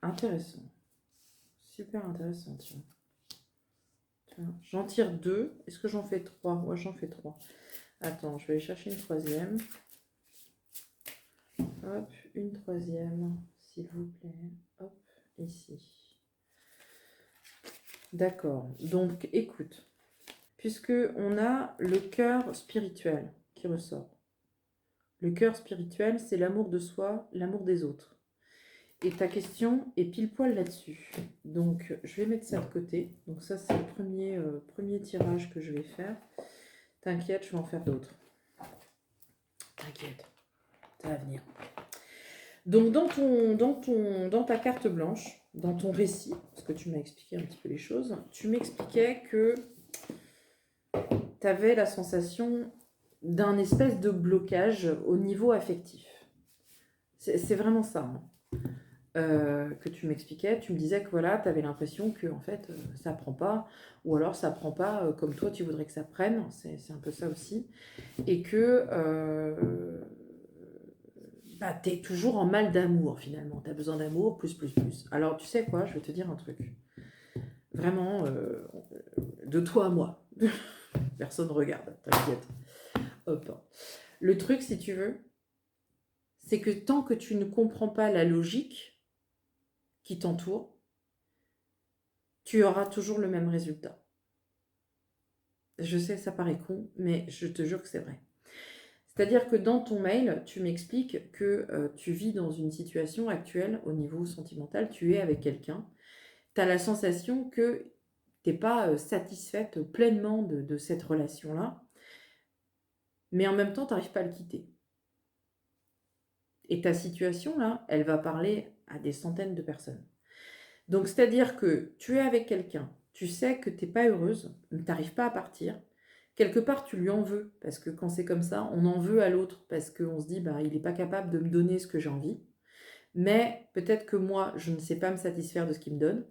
intéressant. Super intéressant, tiens. J'en tire 2. Est-ce que j'en fais 3? Ouais, j'en fais 3. Attends, je vais aller chercher une troisième. Hop, une troisième, s'il vous plaît. Hop, ici. D'accord. Donc, écoute. Puisque on a le cœur spirituel qui ressort. Le cœur spirituel, c'est l'amour de soi, l'amour des autres. Et ta question est pile poil là-dessus. Donc, je vais mettre ça de côté. Donc ça, c'est le premier tirage que je vais faire. T'inquiète, je vais en faire d'autres. T'inquiète, ça va venir. Donc, dans ta carte blanche, dans ton récit, parce que tu m'as expliqué un petit peu les choses, tu m'expliquais que tu avais la sensation d'un espèce de blocage au niveau affectif. C'est vraiment ça, hein. Que tu m'expliquais, tu me disais que voilà, tu avais l'impression que en fait, ça prend pas, ou alors ça prend pas comme toi tu voudrais que ça prenne, c'est un peu ça aussi, et que bah, tu es toujours en mal d'amour finalement, tu as besoin d'amour, plus. Alors tu sais quoi, je vais te dire un truc, vraiment, de toi à moi, personne regarde, t'inquiète, hop. Le truc, si tu veux, c'est que tant que tu ne comprends pas la logique qui t'entoure, tu auras toujours le même résultat. Je sais, ça paraît con, mais je te jure que c'est vrai. C'est-à-dire que dans ton mail, tu m'expliques que tu vis dans une situation actuelle au niveau sentimental, tu es avec quelqu'un, tu as la sensation que tu n'es pas satisfaite pleinement de cette relation-là, mais en même temps, tu n'arrives pas à le quitter. Et ta situation, là, elle va parler à des centaines de personnes. Donc, c'est-à-dire que tu es avec quelqu'un, tu sais que tu n'es pas heureuse, tu n'arrives pas à partir. Quelque part, tu lui en veux, parce que quand c'est comme ça, on en veut à l'autre, parce qu'on se dit, bah, il n'est pas capable de me donner ce que j'ai envie. Mais peut-être que moi, je ne sais pas me satisfaire de ce qu'il me donne.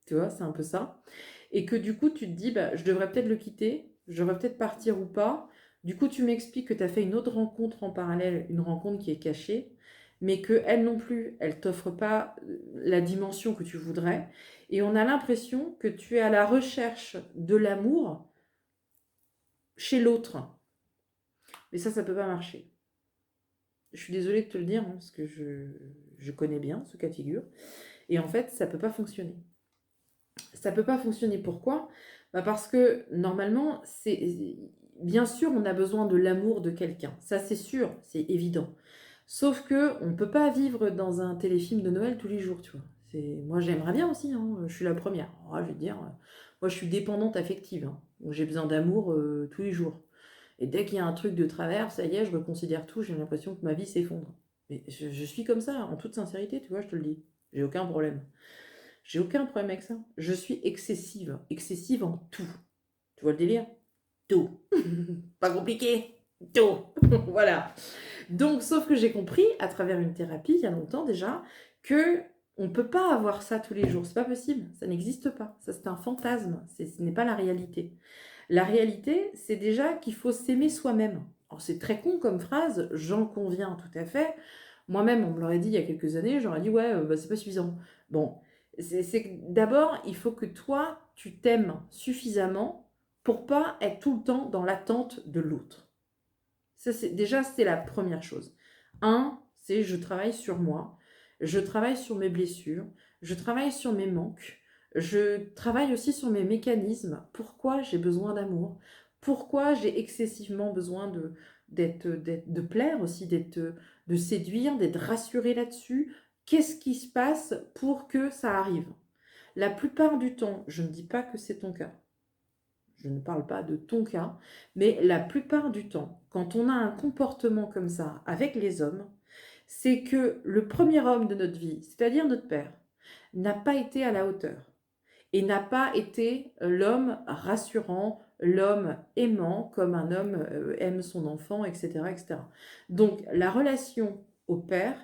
Tu vois, c'est un peu ça. Et que du coup, tu te dis, bah, je devrais peut-être le quitter, je devrais peut-être partir ou pas. Du coup, tu m'expliques que tu as fait une autre rencontre en parallèle, une rencontre qui est cachée, mais qu'elle non plus, elle t'offre pas la dimension que tu voudrais. Et on a l'impression que tu es à la recherche de l'amour chez l'autre. Mais ça ne peut pas marcher. Je suis désolée de te le dire, hein, parce que je connais bien ce cas de figure. Et en fait, ça ne peut pas fonctionner. Ça ne peut pas fonctionner. Pourquoi? Bah parce que normalement, bien sûr, on a besoin de l'amour de quelqu'un. Ça, c'est sûr, c'est évident. Sauf que on ne peut pas vivre dans un téléfilm de Noël tous les jours, tu vois. Moi, j'aimerais bien aussi, hein, je suis la première. Je vais te dire, moi, je suis dépendante affective, hein, donc j'ai besoin d'amour tous les jours. Et dès qu'il y a un truc de travers, ça y est, je reconsidère tout, j'ai l'impression que ma vie s'effondre. Mais je suis comme ça, en toute sincérité, tu vois, je te le dis. J'ai aucun problème. J'ai aucun problème avec ça. Je suis excessive. Excessive en tout. Tu vois le délire? Tout. Pas compliqué. Tout. Voilà. Donc, sauf que j'ai compris, à travers une thérapie, il y a longtemps déjà, que on ne peut pas avoir ça tous les jours. C'est pas possible. Ça n'existe pas. Ça, c'est un fantasme. Ce n'est pas la réalité. La réalité, c'est déjà qu'il faut s'aimer soi-même. Alors, c'est très con comme phrase, j'en conviens tout à fait. Moi-même, on me l'aurait dit il y a quelques années, j'aurais dit, ouais, bah, c'est pas suffisant. Bon, c'est que d'abord, il faut que toi, tu t'aimes suffisamment pour pas être tout le temps dans l'attente de l'autre. Ça, déjà, c'est la première chose. Un, c'est je travaille sur moi, je travaille sur mes blessures, je travaille sur mes manques, je travaille aussi sur mes mécanismes. Pourquoi j'ai besoin d'amour? Pourquoi j'ai excessivement besoin de plaire aussi, de séduire, d'être rassurée là-dessus? Qu'est-ce qui se passe pour que ça arrive? La plupart du temps, je ne dis pas que c'est ton cas. Je ne parle pas de ton cas, mais la plupart du temps, quand on a un comportement comme ça avec les hommes, c'est que le premier homme de notre vie, c'est-à-dire notre père, n'a pas été à la hauteur et n'a pas été l'homme rassurant, l'homme aimant, comme un homme aime son enfant, etc., etc. Donc la relation au père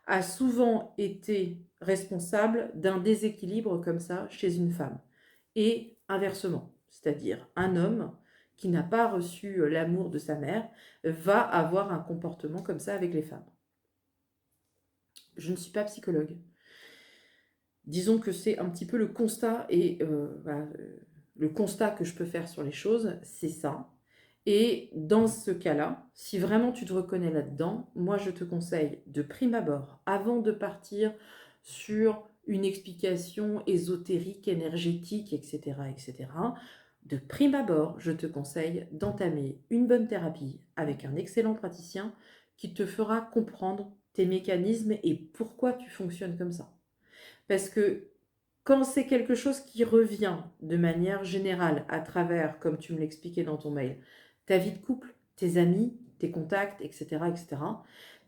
a souvent été responsable d'un déséquilibre comme ça chez une femme. Et inversement, c'est-à-dire un homme qui n'a pas reçu l'amour de sa mère va avoir un comportement comme ça avec les femmes. Je ne suis pas psychologue. Disons que c'est un petit peu le constat et voilà, le constat que je peux faire sur les choses, c'est ça. Et dans ce cas-là, si vraiment tu te reconnais là-dedans, moi je te conseille de prime abord, avant de partir sur une explication ésotérique, énergétique, etc., etc., de prime abord, je te conseille d'entamer une bonne thérapie avec un excellent praticien qui te fera comprendre tes mécanismes et pourquoi tu fonctionnes comme ça. Parce que quand c'est quelque chose qui revient de manière générale à travers, comme tu me l'expliquais dans ton mail, ta vie de couple, tes amis, tes contacts, etc., etc.,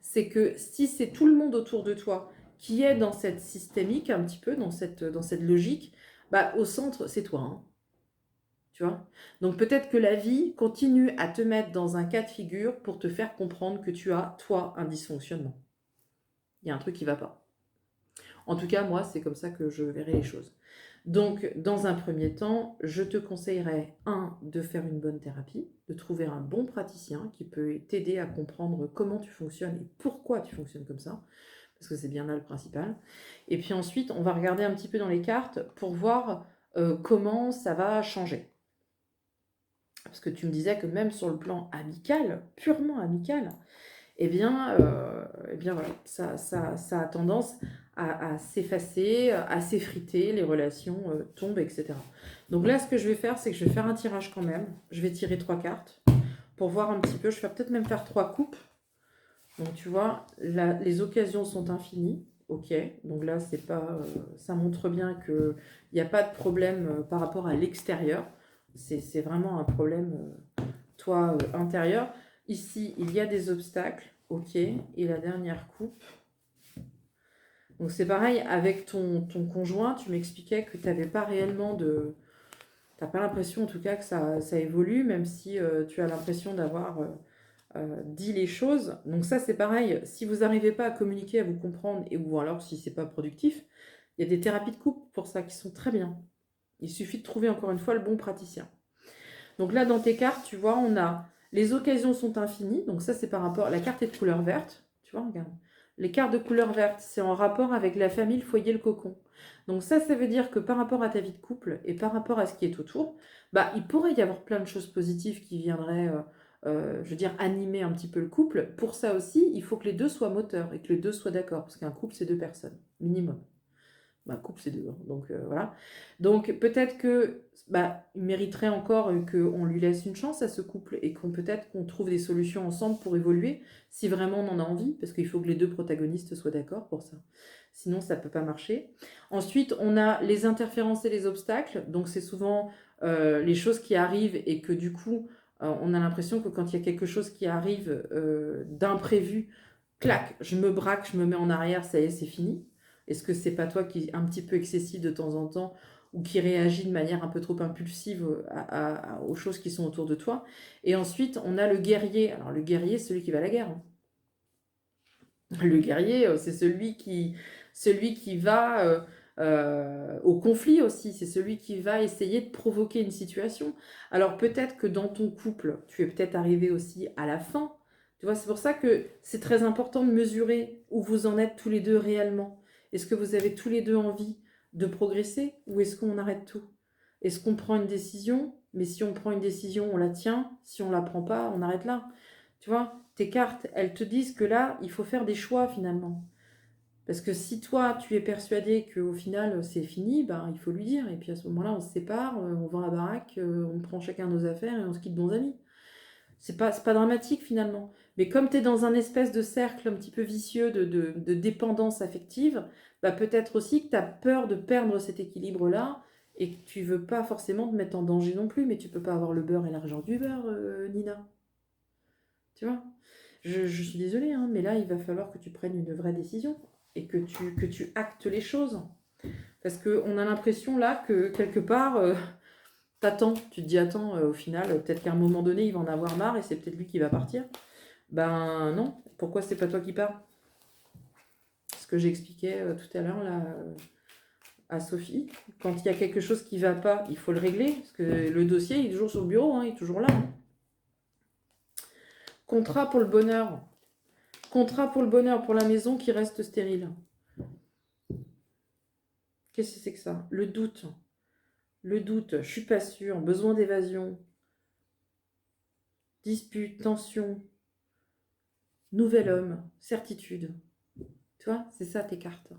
c'est que si c'est tout le monde autour de toi qui est dans cette systémique, un petit peu, dans cette logique, bah, au centre, c'est toi. Hein, tu vois. Donc peut-être que la vie continue à te mettre dans un cas de figure pour te faire comprendre que tu as, toi, un dysfonctionnement. Il y a un truc qui ne va pas. En tout cas, moi, c'est comme ça que je verrai les choses. Donc, dans un premier temps, je te conseillerais, de faire une bonne thérapie, de trouver un bon praticien qui peut t'aider à comprendre comment tu fonctionnes et pourquoi tu fonctionnes comme ça, parce que c'est bien là le principal. Et puis ensuite, on va regarder un petit peu dans les cartes pour voir comment ça va changer. Parce que tu me disais que même sur le plan amical, purement amical, eh bien voilà, ça a tendance à s'effacer, à s'effriter, les relations tombent, etc. Donc là, ce que je vais faire, c'est que je vais faire un tirage quand même. Je vais tirer 3 cartes pour voir un petit peu. Je vais peut-être même faire 3 coupes. Donc tu vois, là, les occasions sont infinies. Ok, donc là, c'est pas, ça montre bien qu'il n'y a pas de problème par rapport à l'extérieur. C'est vraiment un problème, toi, intérieur. Ici, il y a des obstacles. Ok, et la dernière coupe. Donc c'est pareil, avec ton conjoint, tu m'expliquais que tu n'avais pas réellement de... Tu n'as pas l'impression en tout cas que ça évolue, même si tu as l'impression d'avoir dit les choses. Donc ça c'est pareil, si vous n'arrivez pas à communiquer, à vous comprendre, ou alors si c'est pas productif, il y a des thérapies de couple pour ça qui sont très bien. Il suffit de trouver encore une fois le bon praticien. Donc là dans tes cartes, tu vois, on a les occasions sont infinies, donc ça c'est par rapport... La carte est de couleur verte, tu vois, regarde. Les cartes de couleur verte, c'est en rapport avec la famille, le foyer, le cocon. Donc ça veut dire que par rapport à ta vie de couple et par rapport à ce qui est autour, bah, il pourrait y avoir plein de choses positives qui viendraient, je veux dire, animer un petit peu le couple. Pour ça aussi, il faut que les deux soient moteurs et que les deux soient d'accord, parce qu'un couple, c'est 2 personnes, minimum. Bah, couple, c'est 2, hein, donc voilà. Donc peut-être que il mériterait encore qu'on lui laisse une chance à ce couple et peut-être qu'on trouve des solutions ensemble pour évoluer, si vraiment on en a envie, parce qu'il faut que les 2 protagonistes soient d'accord pour ça. Sinon, ça ne peut pas marcher. Ensuite, on a les interférences et les obstacles. Donc c'est souvent les choses qui arrivent et que du coup, On a l'impression que quand il y a quelque chose qui arrive d'imprévu, clac, je me braque, je me mets en arrière, ça y est, c'est fini. Est-ce que c'est pas toi qui est un petit peu excessif de temps en temps ou qui réagit de manière un peu trop impulsive aux choses qui sont autour de toi? Et ensuite, on a le guerrier. Alors, le guerrier, c'est celui qui va à la guerre, hein. Le guerrier, c'est celui qui va au conflit aussi. C'est celui qui va essayer de provoquer une situation. Alors peut-être que dans ton couple, tu es peut-être arrivé aussi à la fin. Tu vois, c'est pour ça que c'est très important de mesurer où vous en êtes tous les deux réellement. Est-ce que vous avez tous les deux envie de progresser ou est-ce qu'on arrête tout? Est-ce qu'on prend une décision? Mais si on prend une décision, on la tient. Si on la prend pas, on arrête là. Tu vois, tes cartes, elles te disent que là, il faut faire des choix finalement. Parce que si toi, tu es persuadé qu'au final, c'est fini, ben, il faut lui dire. Et puis à ce moment-là, on se sépare, on vend la baraque, on prend chacun nos affaires et on se quitte bons amis. C'est pas dramatique finalement. Mais comme tu es dans un espèce de cercle un petit peu vicieux de dépendance affective, bah peut-être aussi que tu as peur de perdre cet équilibre-là et que tu veux pas forcément te mettre en danger non plus, mais tu peux pas avoir le beurre et l'argent du beurre, Nina. Tu vois? Je suis désolée, hein, mais là, il va falloir que tu prennes une vraie décision et que tu actes les choses. Parce qu'on a l'impression là que quelque part, t'attends, tu te dis attends, au final, peut-être qu'à un moment donné, il va en avoir marre et c'est peut-être lui qui va partir. Ben non, pourquoi c'est pas toi qui pars? Ce que j'expliquais tout à l'heure là à Sophie, quand il y a quelque chose qui va pas, il faut le régler, parce que le dossier il est toujours sur le bureau, hein, il est toujours là, hein. Contrat pour le bonheur. Contrat pour le bonheur, pour la maison qui reste stérile. Qu'est-ce que c'est que ça? Le doute. Le doute, je suis pas sûre, besoin d'évasion, dispute, tension, nouvel homme, certitude. Tu vois, c'est ça tes cartes.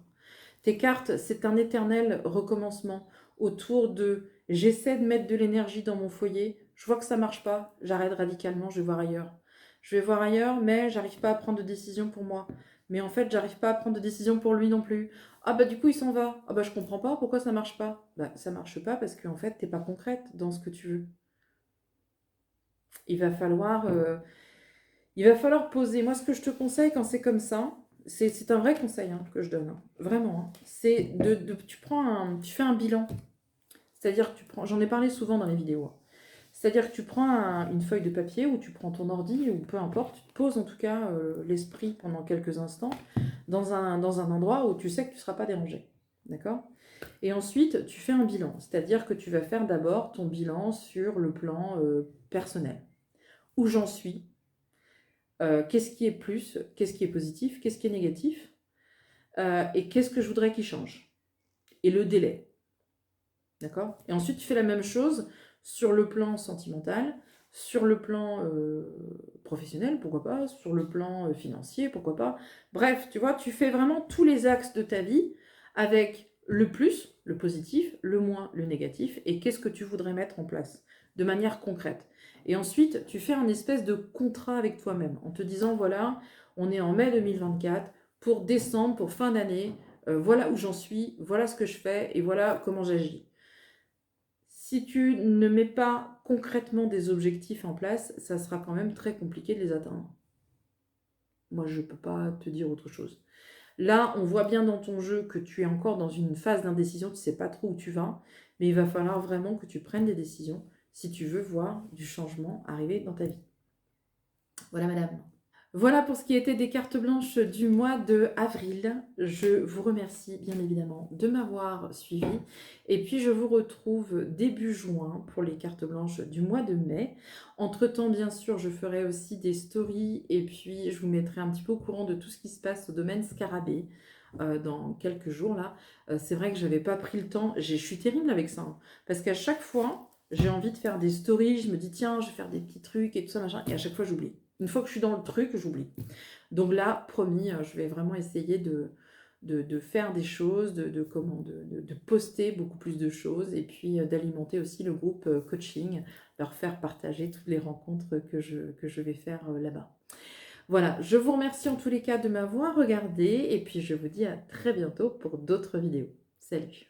Tes cartes, c'est un éternel recommencement autour de j'essaie de mettre de l'énergie dans mon foyer, je vois que ça marche pas, j'arrête radicalement, je vais voir ailleurs. Je vais voir ailleurs, mais j'arrive pas à prendre de décision pour moi. Mais en fait, j'arrive pas à prendre de décision pour lui non plus. Ah bah du coup, il s'en va. Ah bah je comprends pas, pourquoi ça marche pas? Bah ça marche pas parce qu'en fait, t'es pas concrète dans ce que tu veux. Il va falloir, euh, il va falloir poser. Moi, ce que je te conseille quand c'est comme ça, c'est un vrai conseil hein, que je donne, hein, vraiment, hein, c'est tu fais un bilan. C'est-à-dire que j'en ai parlé souvent dans les vidéos, hein. C'est-à-dire que tu prends une feuille de papier ou tu prends ton ordi ou peu importe, tu te poses en tout cas l'esprit pendant quelques instants dans un endroit où tu sais que tu ne seras pas dérangé. D'accord? Et ensuite, tu fais un bilan. C'est-à-dire que tu vas faire d'abord ton bilan sur le plan personnel. Où j'en suis? Qu'est-ce qui est plus? Qu'est-ce qui est positif? Qu'est-ce qui est négatif? Et qu'est-ce que je voudrais qu'il change? Et le délai. D'accord? Et ensuite, tu fais la même chose sur le plan sentimental, sur le plan professionnel, pourquoi pas, sur le plan financier, pourquoi pas. Bref, tu vois, tu fais vraiment tous les axes de ta vie avec le plus, le positif, le moins, le négatif, et qu'est-ce que tu voudrais mettre en place de manière concrète. Et ensuite, tu fais un espèce de contrat avec toi-même en te disant, voilà, on est en mai 2024, pour décembre, pour fin d'année, voilà où j'en suis, voilà ce que je fais, et voilà comment j'agis. Si tu ne mets pas concrètement des objectifs en place, ça sera quand même très compliqué de les atteindre. Moi, je ne peux pas te dire autre chose. Là, on voit bien dans ton jeu que tu es encore dans une phase d'indécision, tu ne sais pas trop où tu vas, mais il va falloir vraiment que tu prennes des décisions si tu veux voir du changement arriver dans ta vie. Voilà, madame. Voilà pour ce qui était des cartes blanches du mois de avril. Je vous remercie bien évidemment de m'avoir suivi. Et puis je vous retrouve début juin pour les cartes blanches du mois de mai. Entre-temps, bien sûr, je ferai aussi des stories et puis je vous mettrai un petit peu au courant de tout ce qui se passe au domaine Scarabée dans quelques jours là. C'est vrai que je n'avais pas pris le temps. Je suis terrible avec ça, hein, parce qu'à chaque fois, j'ai envie de faire des stories. Je me dis tiens, je vais faire des petits trucs et tout ça, machin. Et à chaque fois, j'oublie. Une fois que je suis dans le truc, j'oublie. Donc là, promis, je vais vraiment essayer de faire des choses, de poster beaucoup plus de choses et puis d'alimenter aussi le groupe coaching, leur faire partager toutes les rencontres que je vais faire là-bas. Voilà, je vous remercie en tous les cas de m'avoir regardé et puis je vous dis à très bientôt pour d'autres vidéos. Salut!